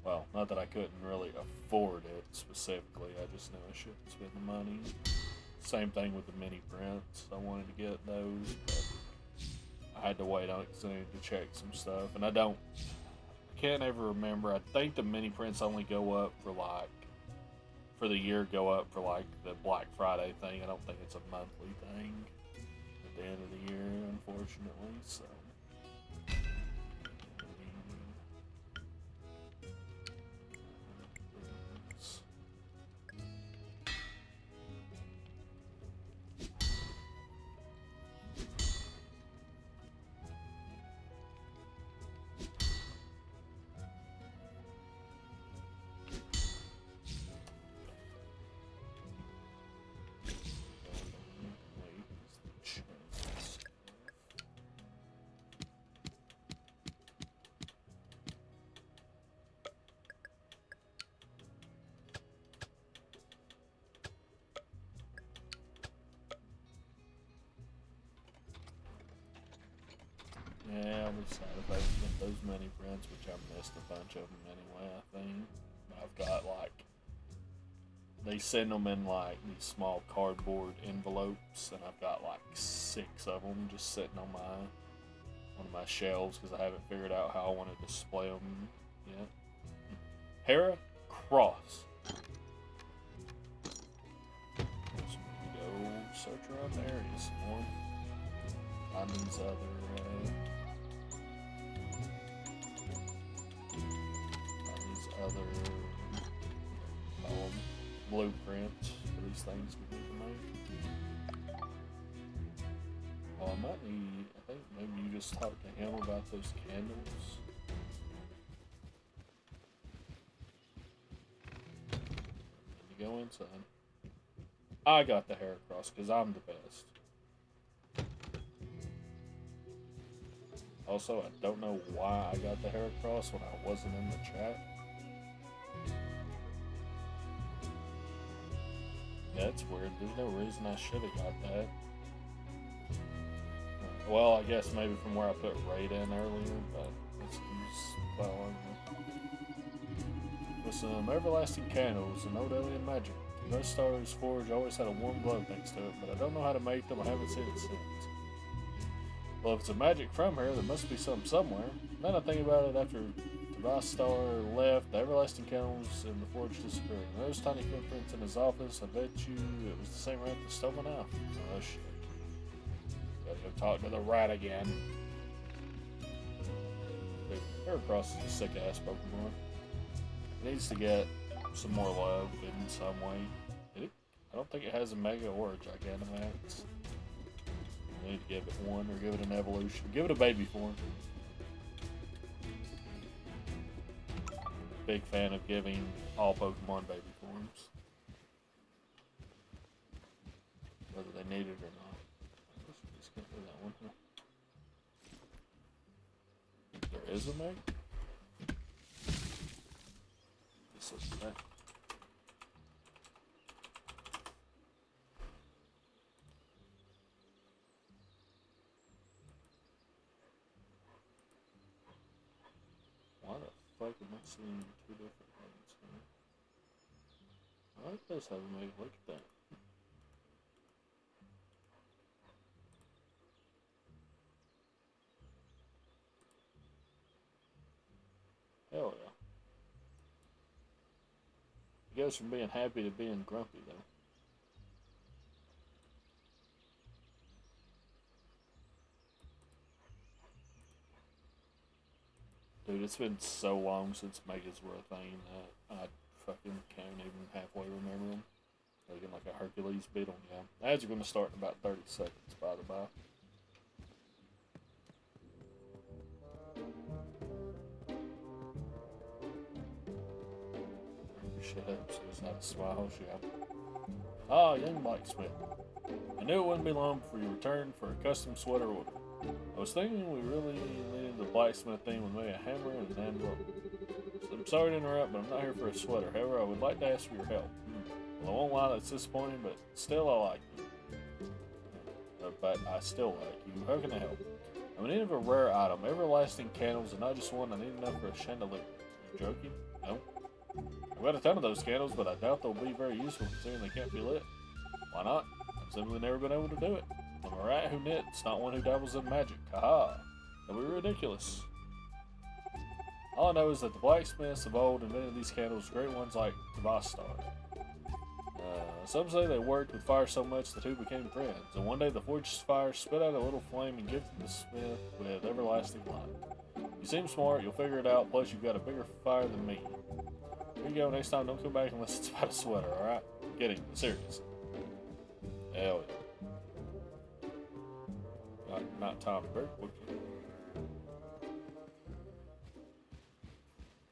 well, not that I couldn't really afford it specifically. I just knew I shouldn't spend the money. Same thing with the mini prints. I wanted to get those, but I had to wait on it because I needed to check some stuff, and I can't ever remember. I think the mini prints only go up for the year, go up for like the Black Friday thing. I don't think it's a monthly thing at the end of the year, unfortunately. So. side effect to get those many prints, which I missed a bunch of them anyway, I think. I've got like, they send them in like these small cardboard envelopes, and I've got like 6 of them just sitting on one of my shelves because I haven't figured out how I want to display them yet. Hera Cross. So we go search around the area some more. Find these other blueprints for these things we need to make. Oh, I might need, I think maybe you just talk to him about those candles. You go inside. I got the Hera Cross because I'm the best. Also, I don't know why I got the Hera Cross when I wasn't in the chat. That's weird. There's no reason I should have got that. Well, I guess maybe from where I put Raid in earlier, but let's use well with some everlasting candles and old alien magic. The Red Star's forge always had a warm glow thanks to it, but I don't know how to make them. I haven't seen it since. Well, if it's a magic from her, there must be some somewhere. Then I think about it after Tavastar left, the everlasting candles in the forge disappeared. And those tiny footprints in his office, I bet you it was the same rat that stole my knife. Oh shit. Gotta go talk to the rat again. Heracross is a sick ass Pokemon. It needs to get some more love in some way. I don't think it has a Mega or a Gigantamax. I need to give it one or give it an evolution. Give it a baby form. Big fan of giving all Pokemon baby forms. Whether they need it or not. Let's get rid of that one. There is a Meg? This is that. Why the fuck am I seeing 2 different ones here? Oh, it does have a Meg. Look at that. Hell yeah. He goes from being happy to being grumpy, though. Dude, it's been so long since Megas were a thing that I fucking can't even halfway remember them. Looking like a Hercules beetle, yeah. Ads are going to start in about 30 seconds, by the by. Shut up, Suicide Smiles, yeah. Ah, young blacksmith. I knew it wouldn't be long before you returned for a custom sweater order. I was thinking we really needed the blacksmith thing with maybe a hammer and an anvil. So I'm sorry to interrupt, but I'm not here for a sweater. However, I would like to ask for your help. Well, I won't lie, that's disappointing, but still I like you. But I still like you. How can I help? I'm in need of a rare item. Everlasting candles, and not just one. I need enough for a chandelier. You joking? No? I've got a ton of those candles, but I doubt they'll be very useful considering they can't be lit. Why not? I've simply never been able to do it. I'm a rat who knits, not one who dabbles in magic. Haha. That'd be ridiculous. All I know is that the blacksmiths of old invented these candles, great ones like Tavastar. Some say they worked with fire so much the two became friends, and one day the forge's fire spit out a little flame and gifted the smith with everlasting light. You seem smart, you'll figure it out, plus you've got a bigger fire than me. Here you go, next time don't come back unless it's about a sweater, alright? Get him, serious. Hell yeah. Not Tom Burke, would you?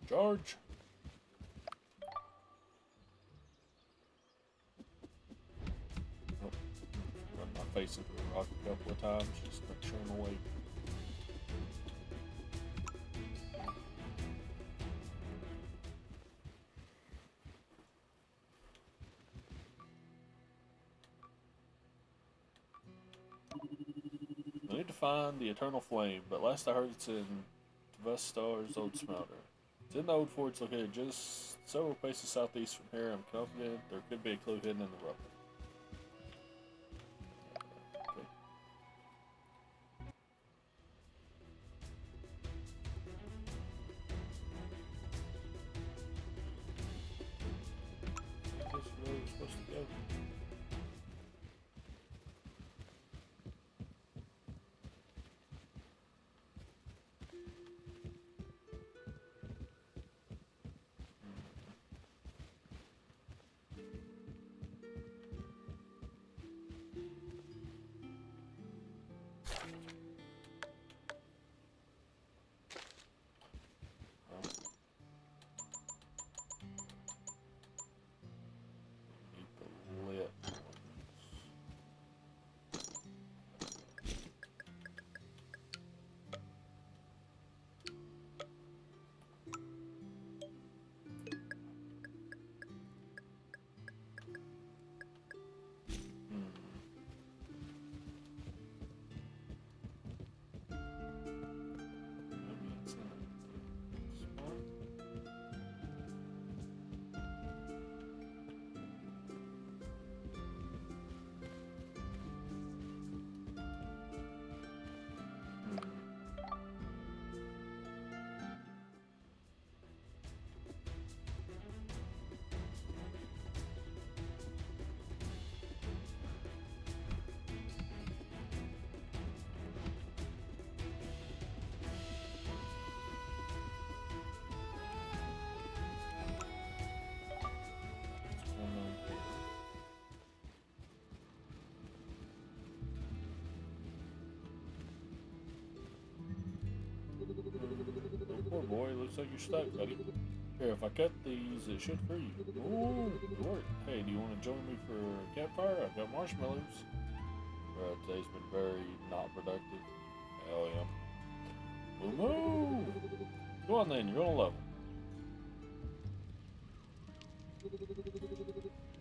George? Oh, run my face into the rock a couple of times, just to make sure I'm awake. We need to find the Eternal Flame, but last I heard it's in Vestar's old smelter. It's in the old forts located just several paces southeast from here. I'm confident there could be a clue hidden in the rubble. Okay. Is this where we're supposed to go? Need the lit ones. Maybe it's in a spot. What's going on here? Oh, poor boy, looks like you're stuck, buddy. Here, if I cut these, it should free you. Ooh, it worked. Hey, do you want to join me for a campfire? I've got marshmallows. Today's been very not productive. Hell yeah. Woo! Go on then, you're on a level.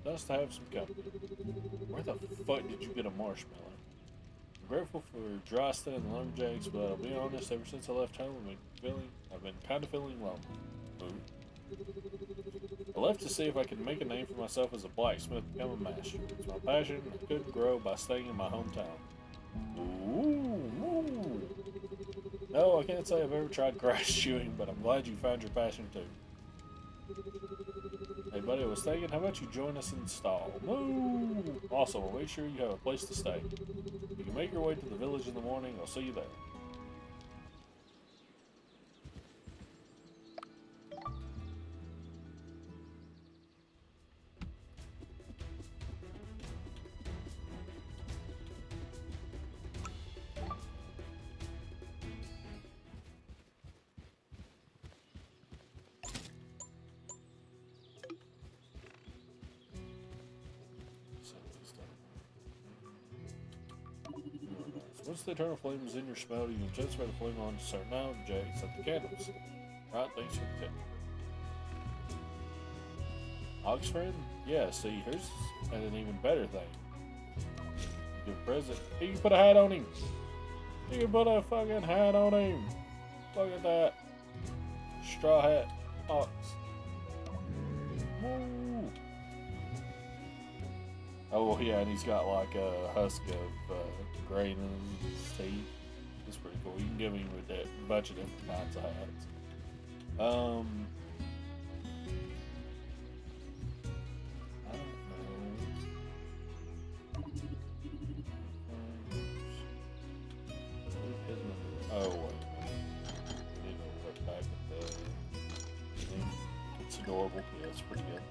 Nice to have some company. Where the fuck did you get a marshmallow? I'm grateful for Dryston and the Lumberjacks, but I'll be honest, ever since I left home, I've been kind of feeling lonely. Ooh. I left to see if I could make a name for myself as a blacksmith and become a master. It's my passion. I couldn't grow by staying in my hometown. Ooh. No, I can't say I've ever tried grass chewing, but I'm glad you found your passion too. Hey buddy, I was thinking, how about you join us in the stall? Woo! Also, I'll make sure you have a place to stay. If you can make your way to the village in the morning, I'll see you there. Once the Eternal Flame is in your smelter, you can transfer the flame on to certain objects like the candles. Right, thanks for the tip. Oxfriend? Yeah, see, here's an even better thing. You give a present. You can put a hat on him. You can put a fucking hat on him. Look at that. Straw hat. Ox. Woo! Oh, yeah, and he's got like a husk of grain in his teeth. It's pretty cool. You can give him a bunch of different kinds of hats. I don't know. Oh, wait. We need to look back at the thing. It's adorable. Yeah, it's pretty good.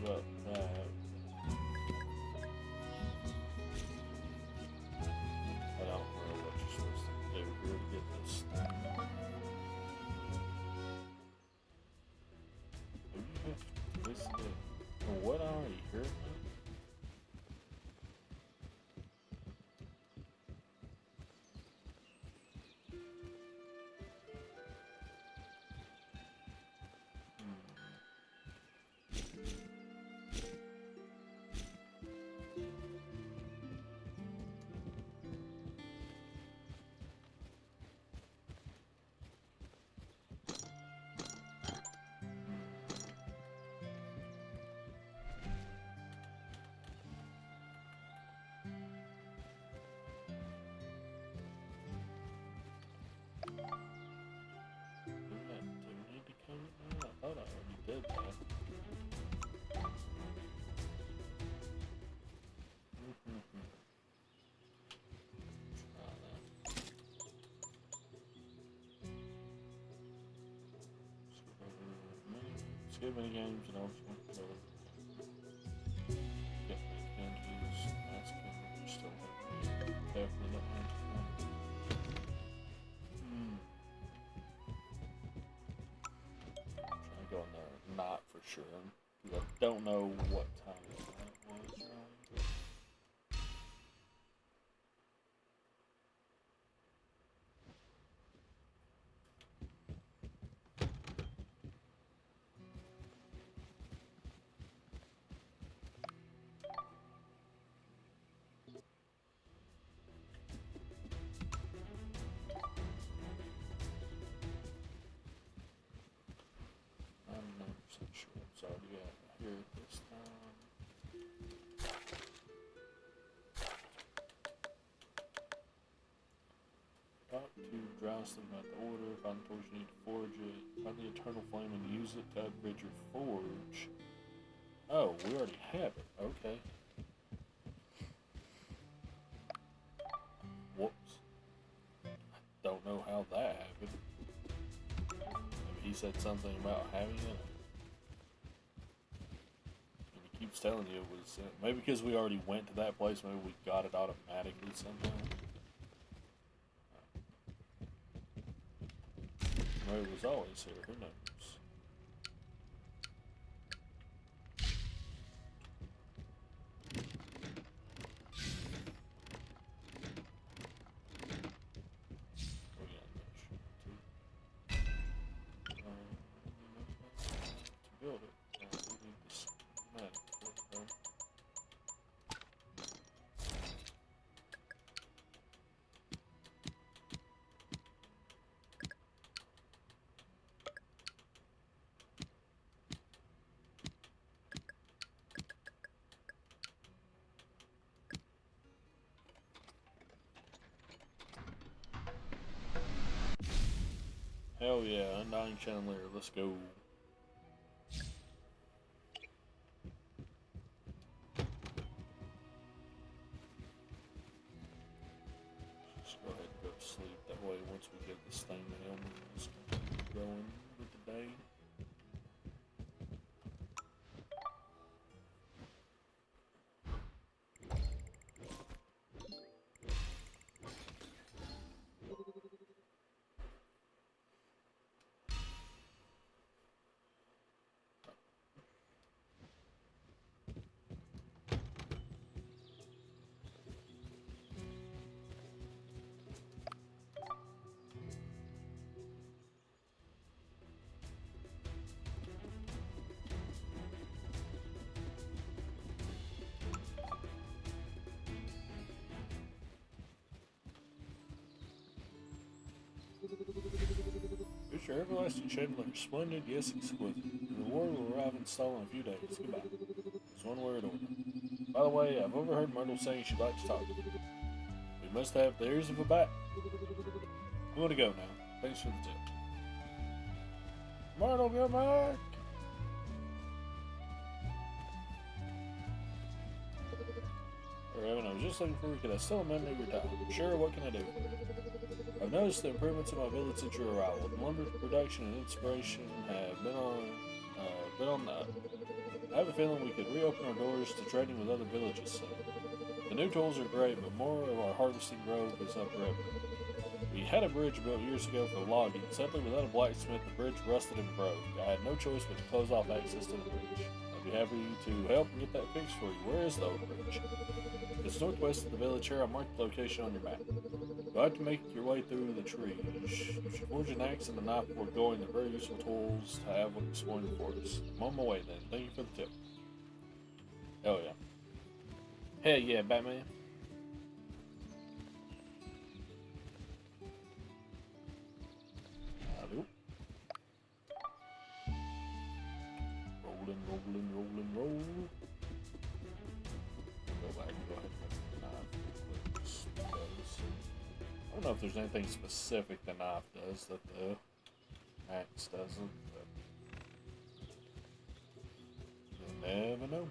About that. I don't know what you're supposed to do here to get this thing. Do you have to listen to what are you here? Good mini games and optional controller. Get me Genji's. That's good. Still definitely don't have to. Trying to go on there. Not for sure. Because I don't know what time it was. Right? I'm not sure it's already out here this time. Talk to Drowsy about the order. Find the torch you need to forge it. Find the eternal flame and use it to upgrade your forge. Oh, we already have it. Okay. Whoops. Don't know how that happened. Maybe he said something about having it. And he keeps telling you it was. Maybe because we already went to that place, maybe we got it automatically somehow. Maybe it was always here. Who knows? Build it. We need the schematic for it, though. Hell yeah, Undying Chandelier, let's go. Just go ahead and go to sleep. That way, once we get this thing down, we'll just keep going with the day. Here's your everlasting chandelier. Splendid, yes, exquisite. The reward will arrive in stall in a few days. Goodbye. It's one word order. By the way, I've overheard Myrtle saying she'd like to talk to you. We must have the ears of a bat. I'm gonna go now. Thanks for the tip. Myrtle, come back! Raven, I was just looking for you. Could I still amend your time? Sure, what can I do? I've noticed the improvements in my village since your arrival. The lumber production and inspiration have been on the up. I have a feeling we could reopen our doors to trading with other villages soon. The new tools are great, but more of our harvesting grove is upriver. We had a bridge built years ago for logging. Sadly, without a blacksmith, the bridge rusted and broke. I had no choice but to close off access to the bridge. I'd be happy to help and get that fixed for you. Where is the old bridge? It's northwest of the village here. I marked the location on your map. You'll have to make your way through the trees. You should forge an axe and a knife before going. They're very useful tools to have when exploring the forest. I'm on my way then. Thank you for the tip. Hell yeah. Hell yeah, Batman. Roll. Go back and go ahead and make the knife. I don't know if there's anything specific the knife does that the axe doesn't, but you never know.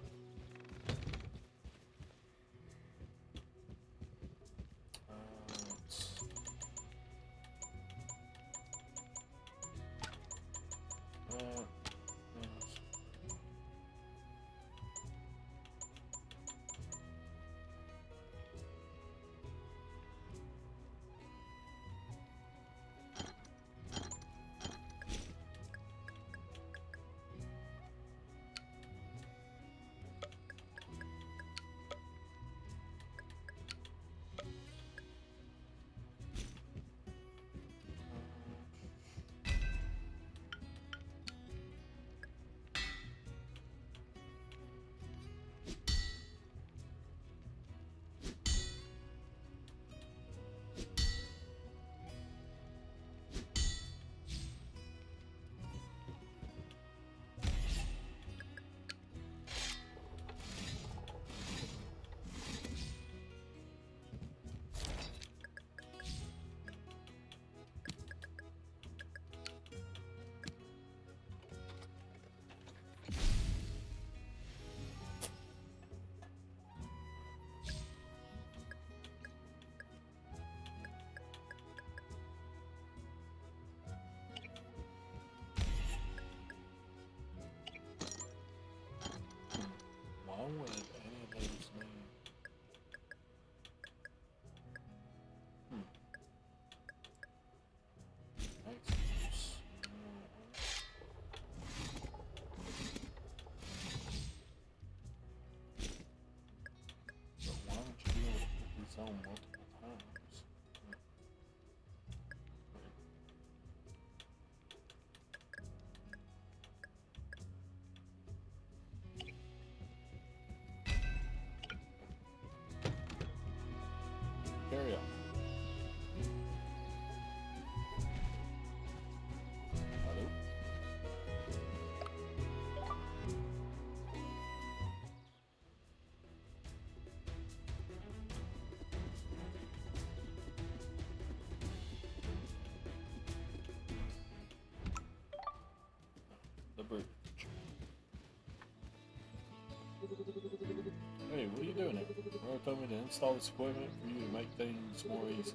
coming in. Murray told me to install this equipment for you to make things more easy.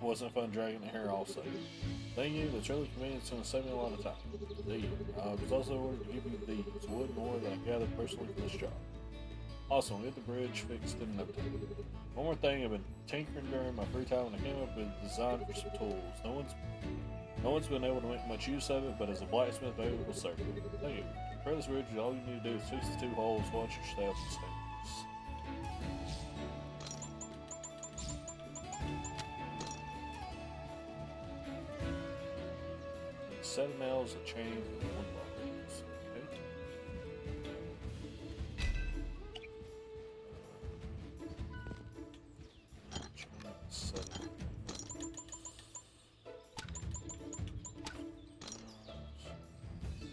Wasn't fun dragging it here also. Thank you, the trailer convenience is going to save me a lot of time. Thank you. I was also ordered to give you these wood and ore that I gathered personally for this job. Also, we'll get the bridge fixed in no time. One more thing, I've been tinkering during my free time and I came up with a design for some tools. No one's been able to make much use of it, but as a blacksmith, maybe it will serve you. Thank you. To repair this bridge, all you need to do is fix the 2 holes, watch your staff and statements. Set of nails, a chain, and 1 bar. Okay. Chain, set of nails.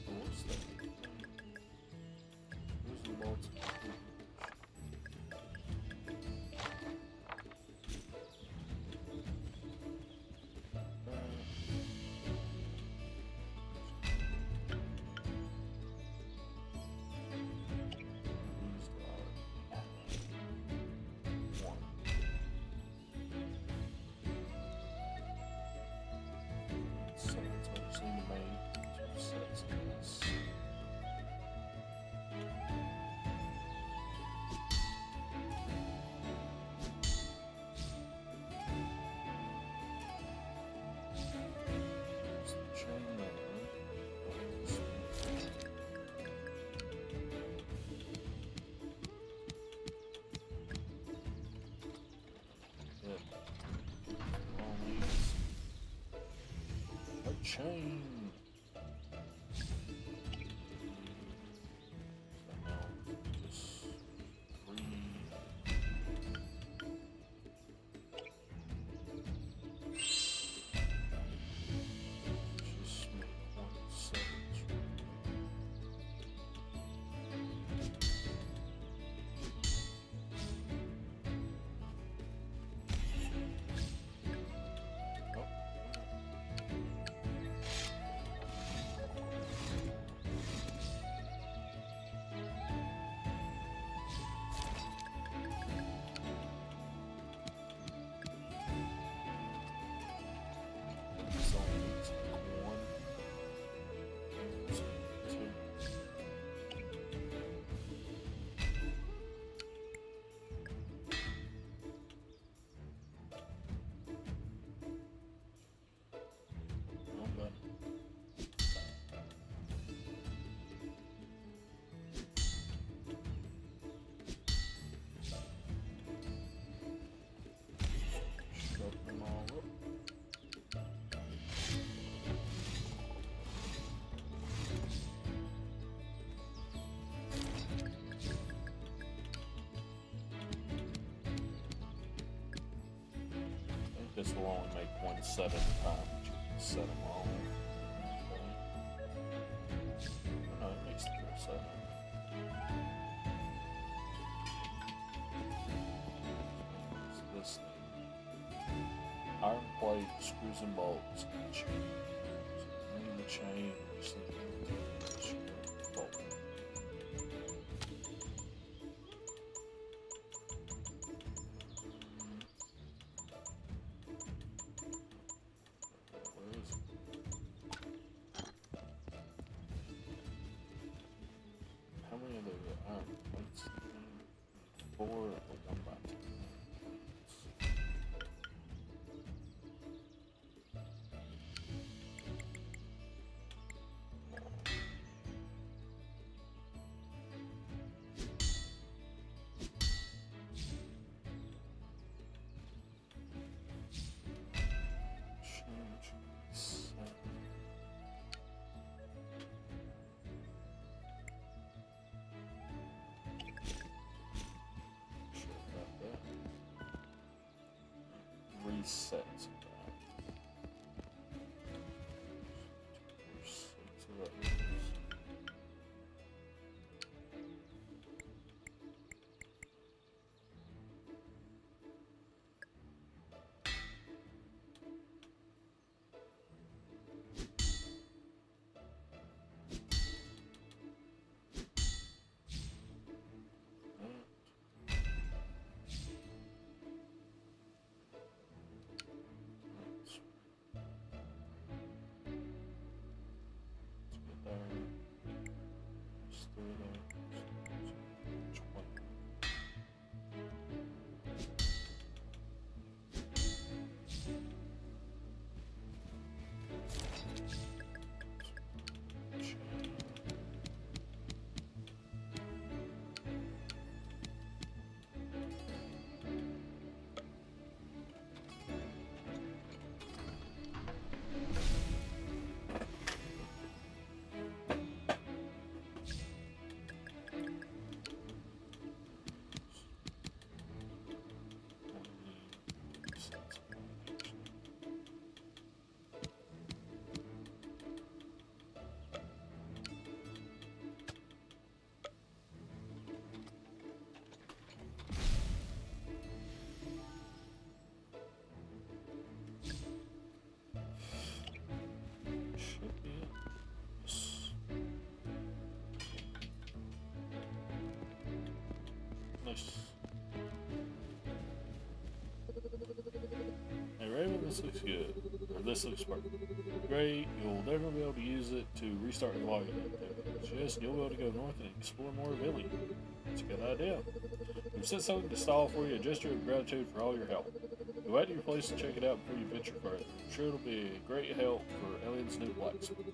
What's that? Where's the bolts? Chain. Just 3. Just make 1 7. This will only make 1 set at a time, but you can set them all. No, it makes the full set. What's this thing? Iron plate, screws and bolts, and chain. So we need the chain, just need the bolt. How many of the iron plates? 4 or 1 by 2? Reset. 6 of those. Should be it. Nice. Hey Raven, this looks good. Or this looks perfect. Great, you'll never be able to use it to restart your login activities. Yes, you'll be able to go north and explore more of Ilium. It's a good idea. We've set something to stall for you, a gesture of gratitude for all your help. Go out to your place and check it out before you venture further. I'm sure it'll be a great help for Ellen's new blacksmith.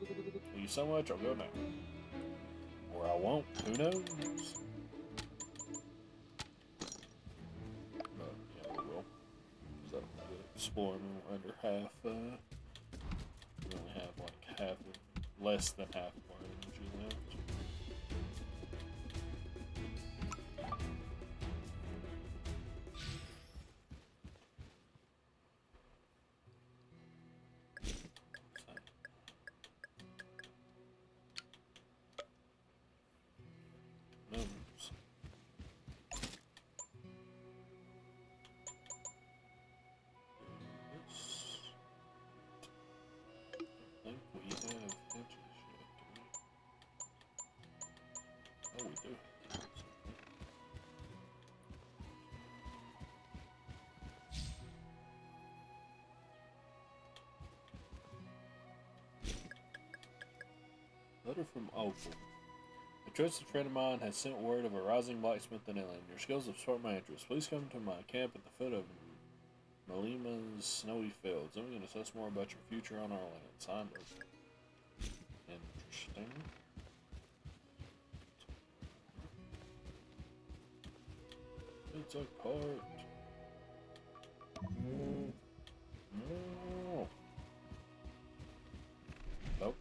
Thank you so much, I'll go now. Or I won't, who knows? But yeah, we will. Because that'll be good. Exploring under half, we only have like half, less than half of our energy left. Numbers. I think we have hedges yet, do we? Oh, we do. Letter from Opal. A trusted friend of mine has sent word of a rising blacksmith in Ilium. Your skills have sparked my interest. Please come to my camp at the foot of Malima's snowy fields. I'm going to discuss more about your future on our land. Signed, Opal. Interesting. It's a cart. No. Nope.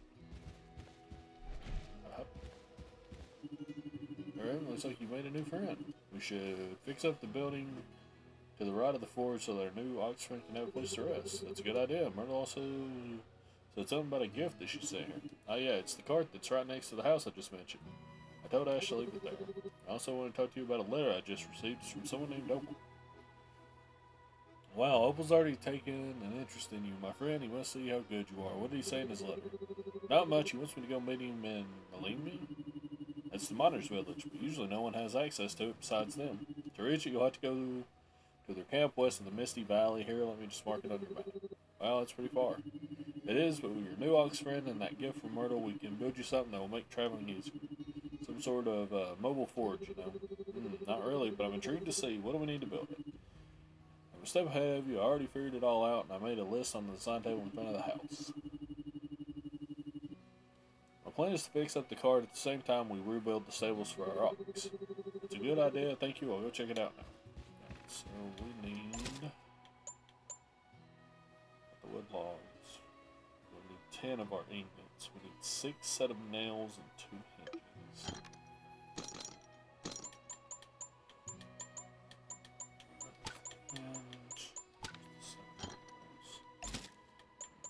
Alright, looks like you made a new friend. We should fix up the building to the right of the forge so that our new ox friend can have a place to rest. That's a good idea. Myrtle also said something about a gift that she sent her. Oh yeah, it's the cart that's right next to the house I just mentioned. I told Ash to leave it there. I also want to talk to you about a letter I just received from someone named Opal. Wow, Opal's already taken an interest in you, my friend. He must see how good you are. What did he say in his letter? Not much. He wants me to go meet him in Malimi. That's the miners' village, but usually no one has access to it besides them. To reach it, you'll have to go to their camp west of the Misty Valley. Here, let me just mark it on your map. Well, it's pretty far. It is, but with your new ox friend and that gift from Myrtle, we can build you something that will make traveling easier. Some sort of mobile forge, you know. Not really, but I'm intrigued to see. What do we need to build it? I'm a step ahead of you. I already figured it all out, and I made a list on the design table in front of the house. My plan is to fix up the cart at the same time we rebuild the stables for our ox. It's a good idea. Thank you. I'll go check it out now. So we need the wood logs. We need 10 of our ingots. We need 6 set of nails and 2 hinges. And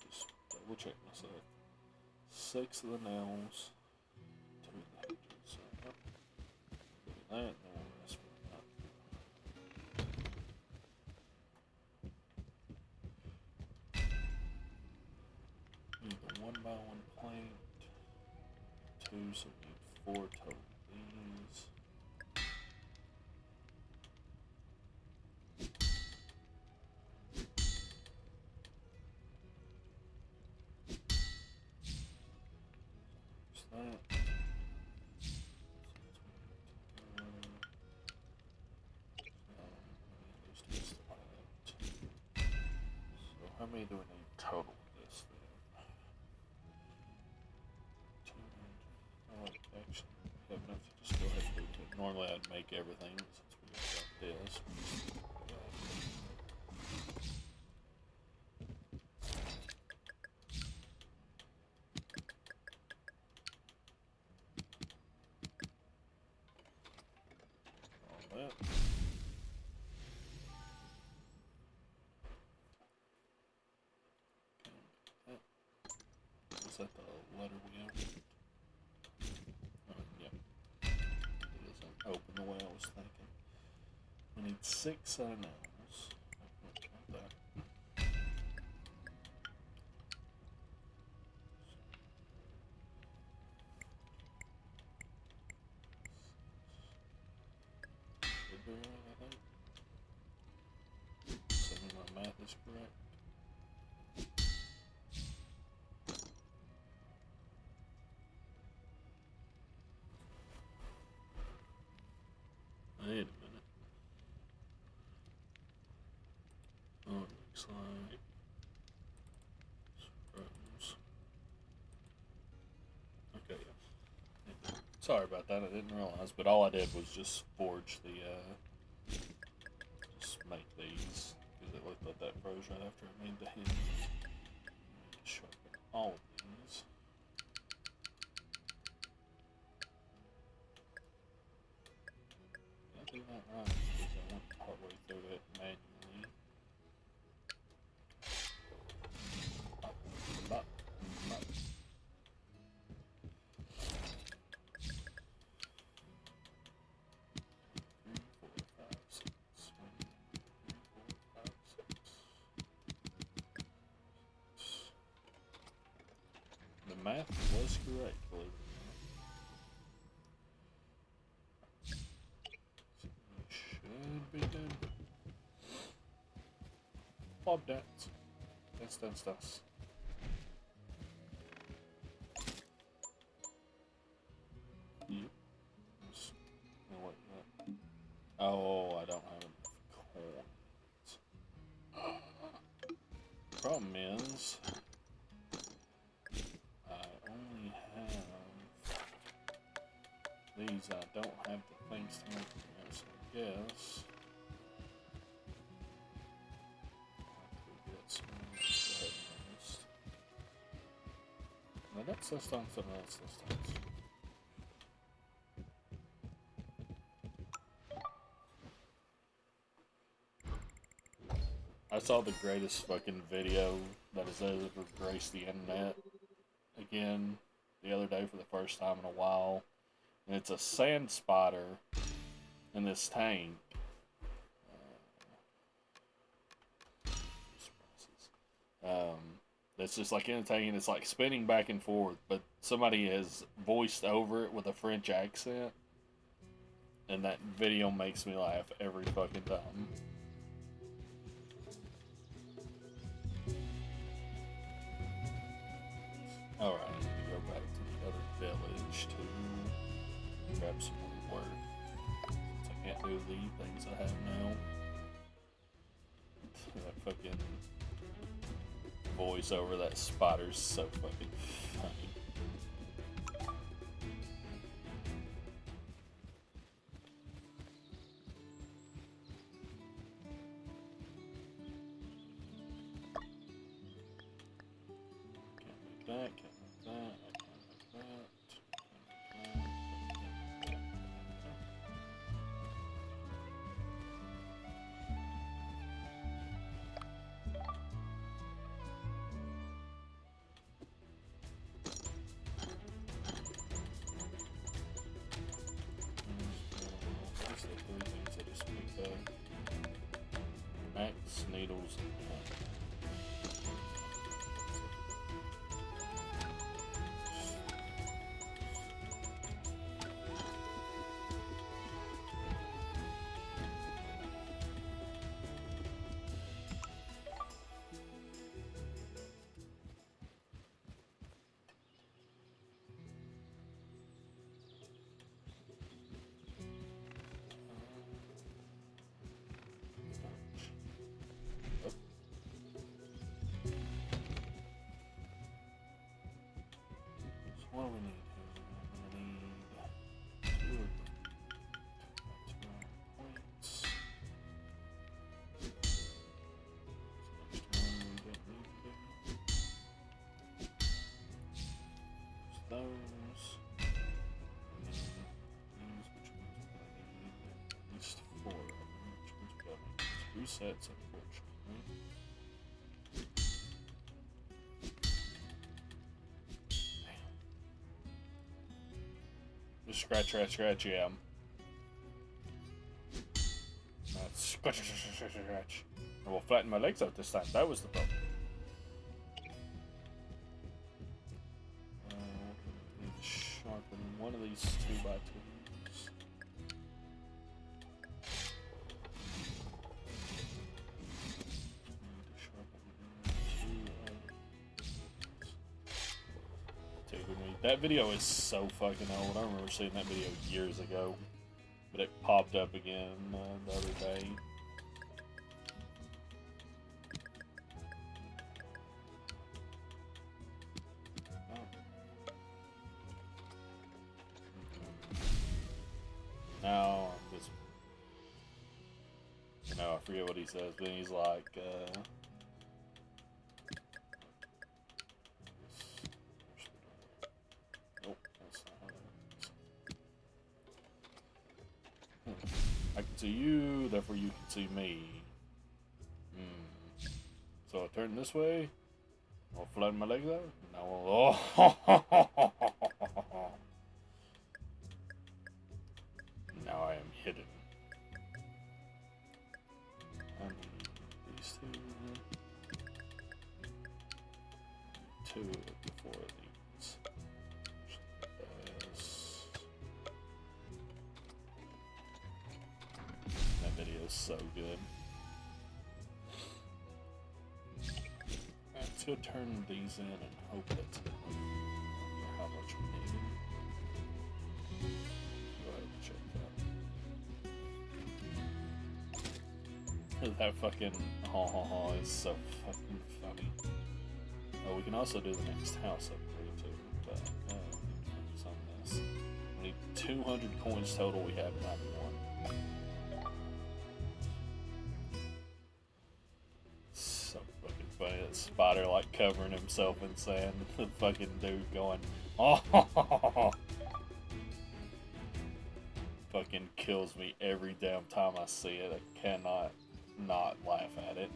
just double check myself. 6 of the nails, 2 of the hinges. So, look at that. No rest for that. Need the 1x1 plank. 2, so we need 4 total. These. That. do we need total of this then? I like actually have enough to just go ahead and do it. Normally I'd make everything, but since we got this. All that. Is that the letter we opened? Yep. It doesn't open the way I was thinking. We need 6 unknowns. That. Should be right, I think. Assuming my math is correct. Wait a minute. Oh, it looks like scrolls. Okay, yeah. Sorry about that, I didn't realize, but all I did was just forge the, just make these, because it looked like that froze right after I made the hinge. Sharpen all of these. Did I do that right? Because I went partway through it manually. Not. 3, 4, 5, 6. 1, 2, 3, 4, 5, 6. The math was correct, believe it or not. So we should be good. Bob dance. Dance. Yep. No, wait, what? Oh, I don't have enough coins. Problem is, I only have these. I don't have the things to make them, so I guess I could get some. Let's go ahead and list. No, that's distance, and that's distance. I saw the greatest fucking video that has ever graced the internet again the other day for the first time in a while. And it's a sand spider in this tank. That's just like in a tank and it's like spinning back and forth, but somebody has voiced over it with a French accent. And that video makes me laugh every fucking time. Alright, I need to go back to the other village to grab some more work. Since I can't do the things I have now. That fucking voice over that spider's so fucking funny. Can't make that, can't make that, I can't make that, can't make that, can't make that. What's the 3 things I just picked up? Axe, needles, and sets, unfortunately. Just scratch, yeah. Scratch. I will flatten my legs out this time. That was the problem. Need to sharpen one of these 2x2s. That video is so fucking old. I remember seeing that video years ago, but it popped up again the other day. Now, this, I forget what he says, but he's like, nope, that's not how that works. I can see you, therefore you can see me. So I turn this way, I'll flatten my legs out, now I'll, now I am hidden. And these two before these. That video is so good. Let's go turn these in and hope that how much we need. Go ahead and check that. That fucking ha is so fucking funny. Oh, we can also do the next house upgrade too, but focus on this. We need 200 coins total. We have 91. So fucking funny. That spider like covering himself in sand. The fucking dude going, oh. Fucking kills me every damn time I see it. I cannot not laugh at it.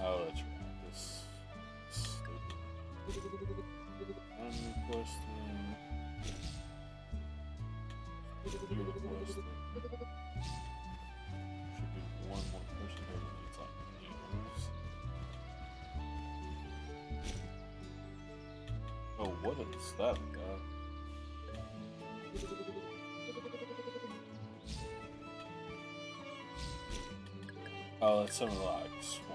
Oh, that's right. This stupid. Unrequested. You're requested. Should be one more person here that needs like news. Oh, what is that guy? Oh, that's some like swamp.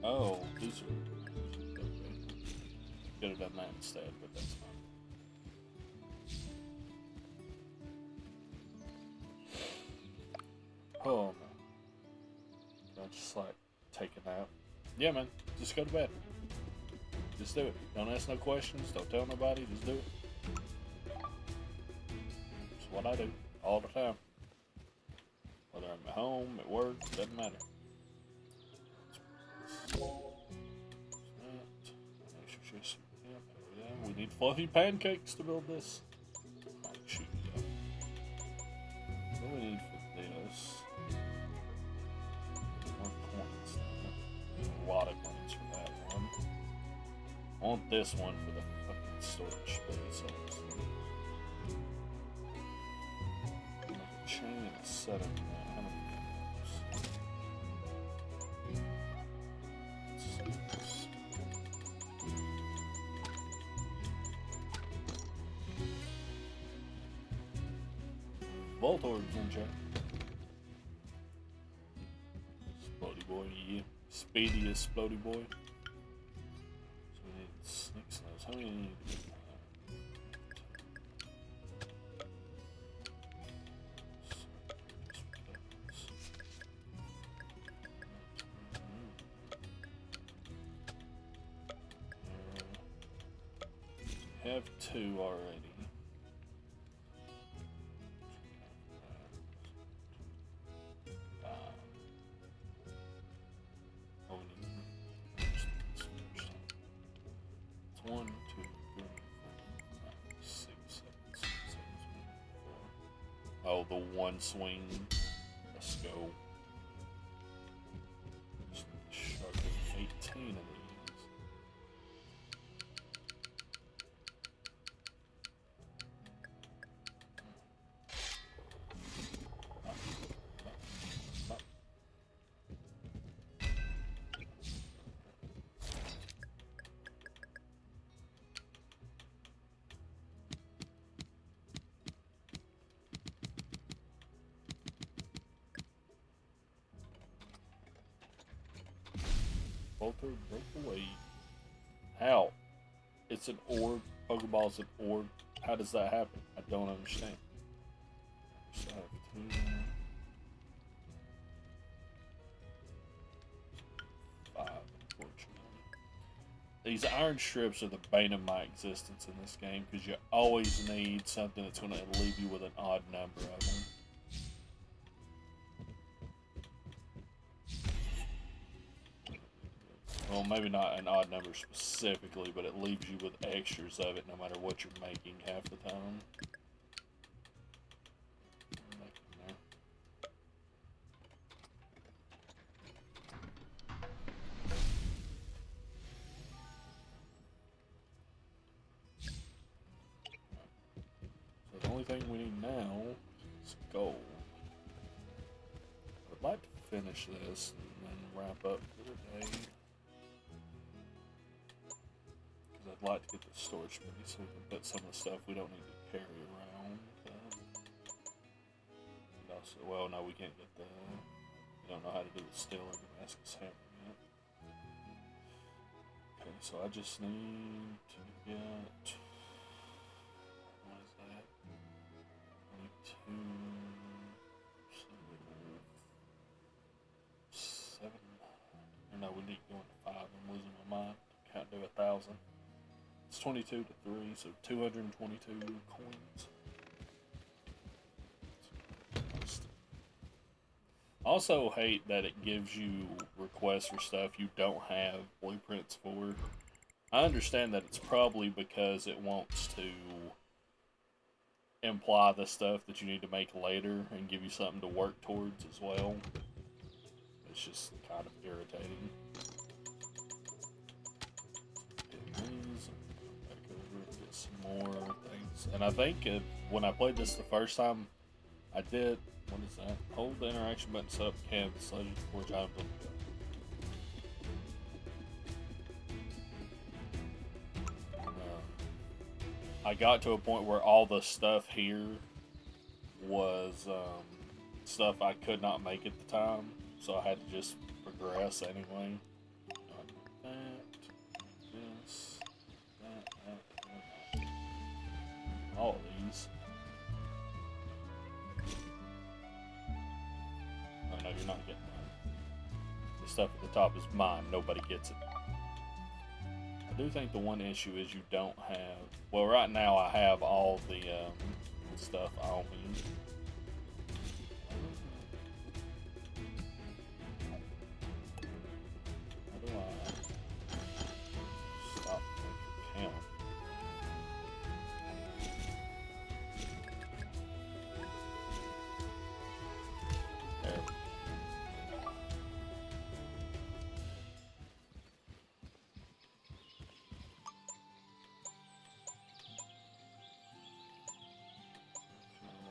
Oh, these are okay. Could have done that instead, but that's fine. Oh man. Can I just like take a nap? Yeah man, just go to bed. Just do it. Don't ask no questions, don't tell nobody, just do it. It's what I do all the time. Whether I'm at home, at work, doesn't matter. We need fluffy pancakes to build this. Oh, shoot, yeah. What do we need for this? More coins. A lot of coins for that one. I want this one for the fucking storage space. Like a chain and a set of that. How many Voltorbs in chat. Splody boy, yeah. Speediest Splody boy. So we need snake snails. How many do we need? have 2 already. Oh, it's 1, 2, 3, 4, 5, 6, 7, 6, 8, 4. Oh, the one swing. Let's go. Just sharpen 18 of these. Bolter broke away. How? It's an orb. Pokeball's an orb. How does that happen? I don't understand. So I have 2, 5, unfortunately. These iron strips are the bane of my existence in this game because you always need something that's going to leave you with an odd number of them. Well, maybe not an odd number specifically, but it leaves you with extras of it no matter what you're making half the time. So the only thing we need now is gold. I'd like to finish this and then wrap up for the day. I'd like to get the storage space so we can put some of the stuff we don't need to carry around. And also, well, no, we can't get the. We don't know how to do the steel or Damascus hammer yet. Okay, so I just need to get. What is that? 22. 7. No, we need to go into 5. I'm losing my mind. Can't do 1,000. It's 22 to 3, so 222 coins. I also hate that it gives you requests for stuff you don't have blueprints for. I understand that it's probably because it wants to imply the stuff that you need to make later and give you something to work towards as well. It's just kind of irritating. More things, and I think when I played this the first time, I did. What is that? Hold the interaction button, set up canvas, legend before time. I got to a point where all the stuff here was stuff I could not make at the time, so I had to just progress anyway. All of these. Oh no, you're not getting mine. The stuff at the top is mine. Nobody gets it. I do think the one issue is you don't have. Well, right now I have all the stuff on me. How do I stop making count?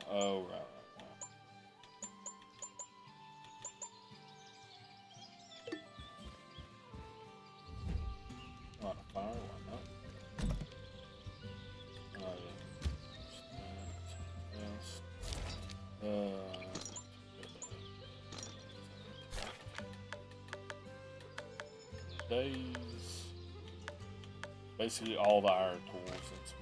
Oh, right. Modify, why not? Oh, yeah. Yes. Days. Basically all the iron tools that's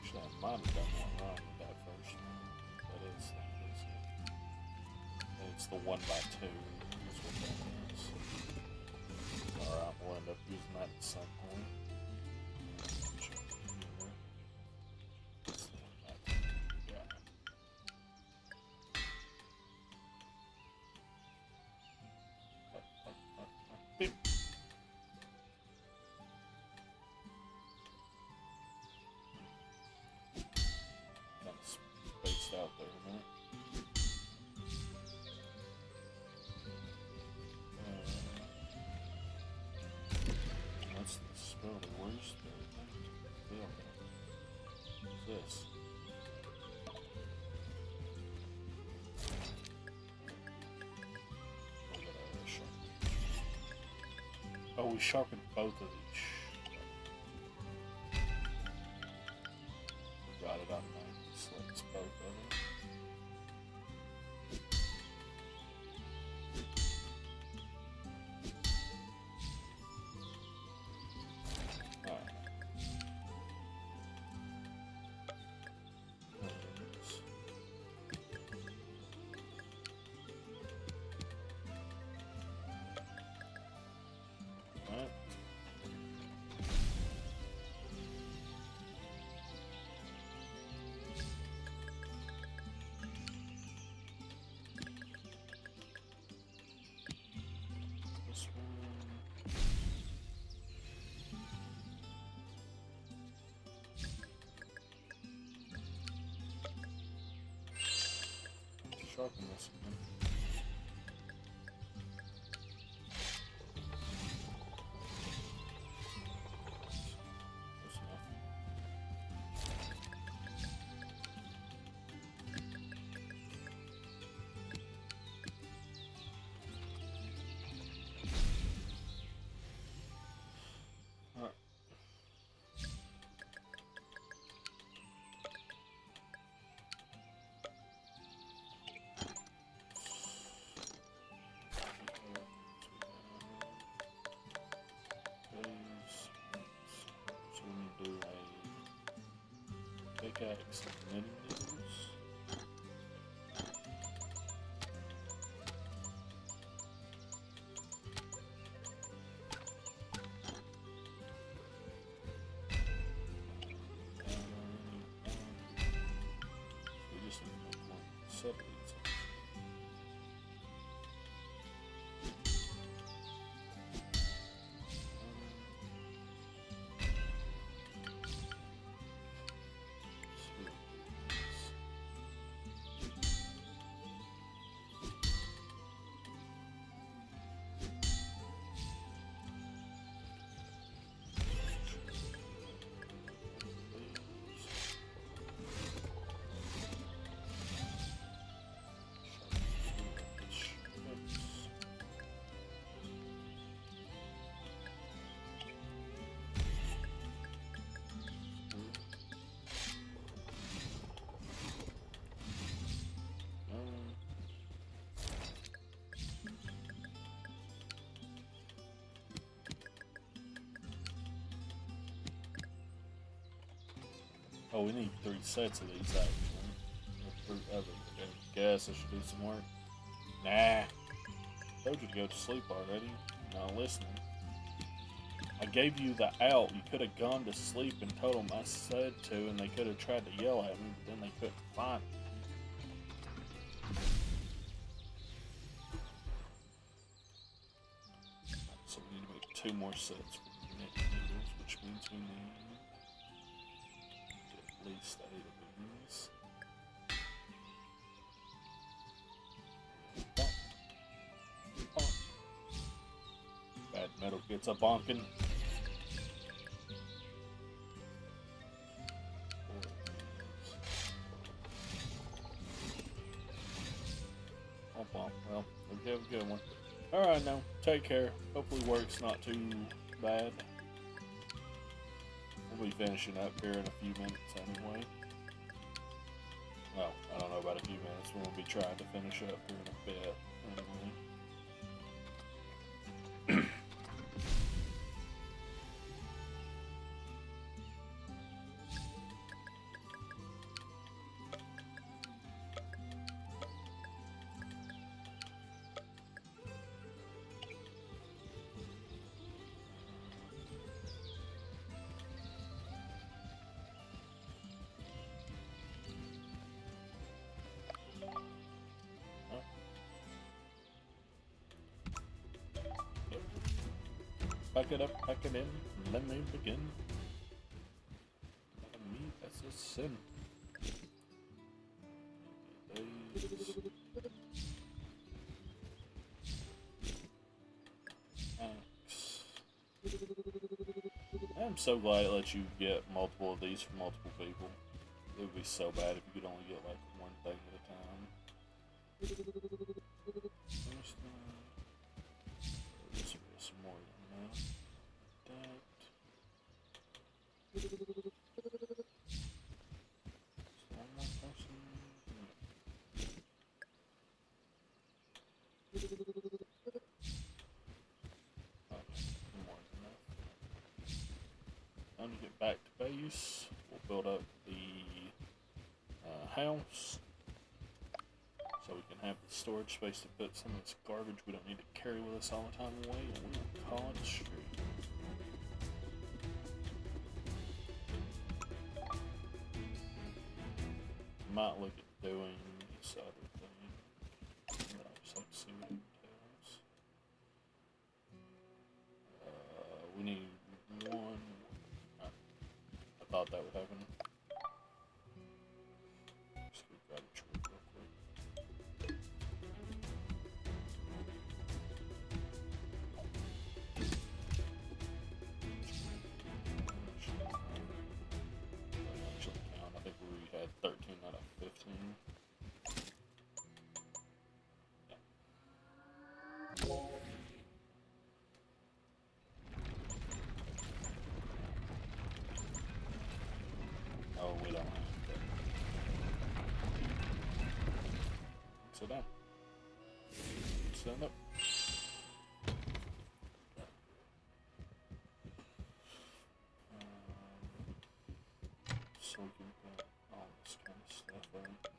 Actually, I might have done that wrong with that first one. That is that, isn't it? It's the 1x2. That's what that is. Alright, we'll end up using that at some point. It's the 1x2. Yeah. Beep. Kind of spaced out there a minute. That's the spell the worst thing. What's this? Oh, we sharpened both of these. Got it on there. Selects both of them. Alright. Alright. This one. Sharpen this again. Close enough. Alright. So we need to do a pickaxe and knitting needles. We just need to make one set of these. Oh, we need 3 sets of these actually. I guess I should do some work. Nah. Told you to go to sleep already. Not listening. I gave you the out. You could have gone to sleep and told them I said to, and they could have tried to yell at me, but then they couldn't find me. So we need to make 2 more sets for the knit needles, which means we need at least 8 of these. Bonk. Bonk. Bad metal gets a bonking. Oh, well, hope you have a good one. Alright, now, take care. Hopefully work's not too bad. We'll be finishing up here in a few minutes anyway. Well, I don't know about a few minutes. We'll be trying to finish up here in a bit anyway. Pack it up, pack it in, let me begin. Me, that's a sin. Axe. I'm so glad it lets you get multiple of these from multiple people. It would be so bad if you could only get like one thing at a time. Some more than that. One more person. More than enough. Time to get back to base. We'll build up the house so we can have the storage space to put some of this garbage we don't need to carry with us all the time away, and we will call it straight. Might look at doing this other thing, but I just like to see what it entails. We need one. I thought that would happen. Just go grab a tree real quick. Actually count. I think we had 13 out of 15. Oh, we don't have that. Sit down. Stand up. So we can put all this kind of stuff in. That.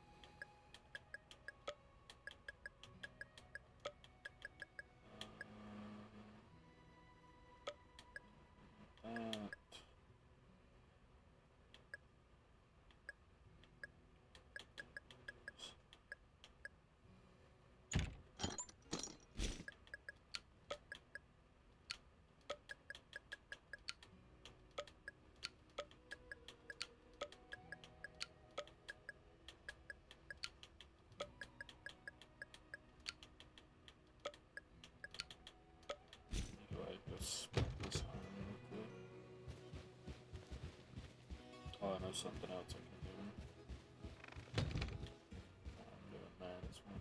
Go ahead and just split this home real quick. Oh, I know something else I can do. I'm doing that as well.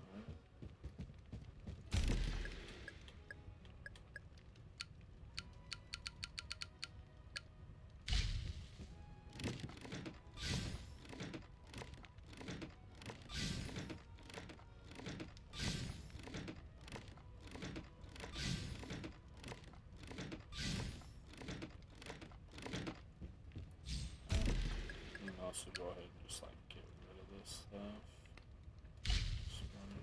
You can also go ahead and just like get rid of this stuff. This one.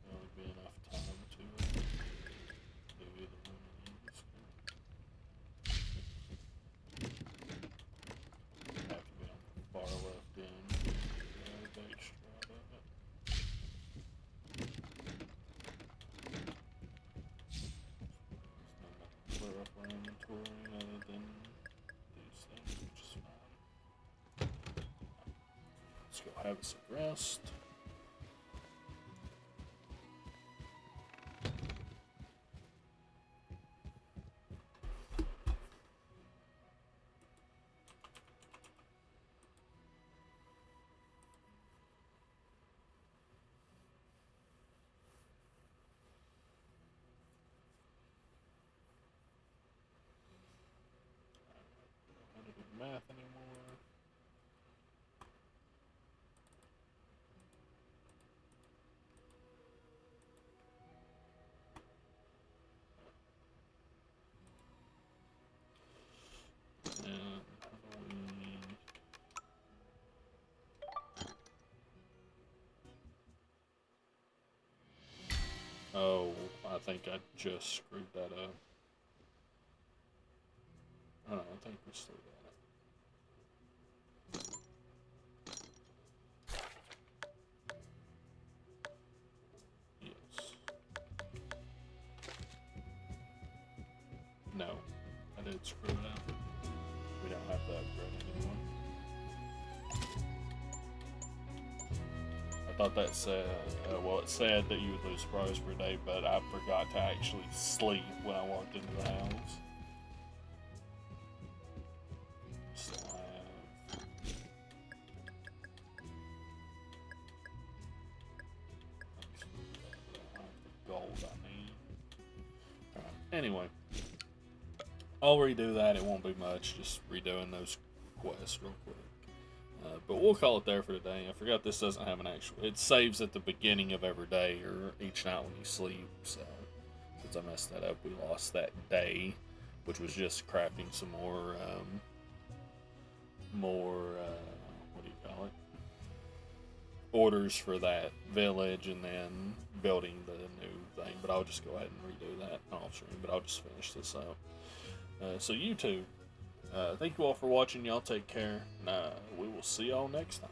There would be enough time to do either one of these. Have to be on the far left end. The extra out of it. There's nothing to clear up our inventory other than these things, which is fine. Let's go have some rest. math anymore. And Halloween. Oh, I think I just screwed that up. I don't know, I think we still got it. Yes. No, I did screw it up. We don't have that upgrade anymore. I thought that said, well, it said that you would lose prize per day, but I forgot to actually sleep when I walked into the house. So I have the gold I need. Alright, anyway. I'll redo that. It won't be much, just redoing those quests real quick. But we'll call it there for today. I forgot this doesn't have an actual. It saves at the beginning of every day or each night when you sleep. So since I messed that up, we lost that day, which was just crafting some more, what do you call it? Orders for that village, and then building the new thing. But I'll just go ahead and redo that off stream. But I'll just finish this up. So you two. Thank you all for watching. Y'all take care. And we will see y'all next time.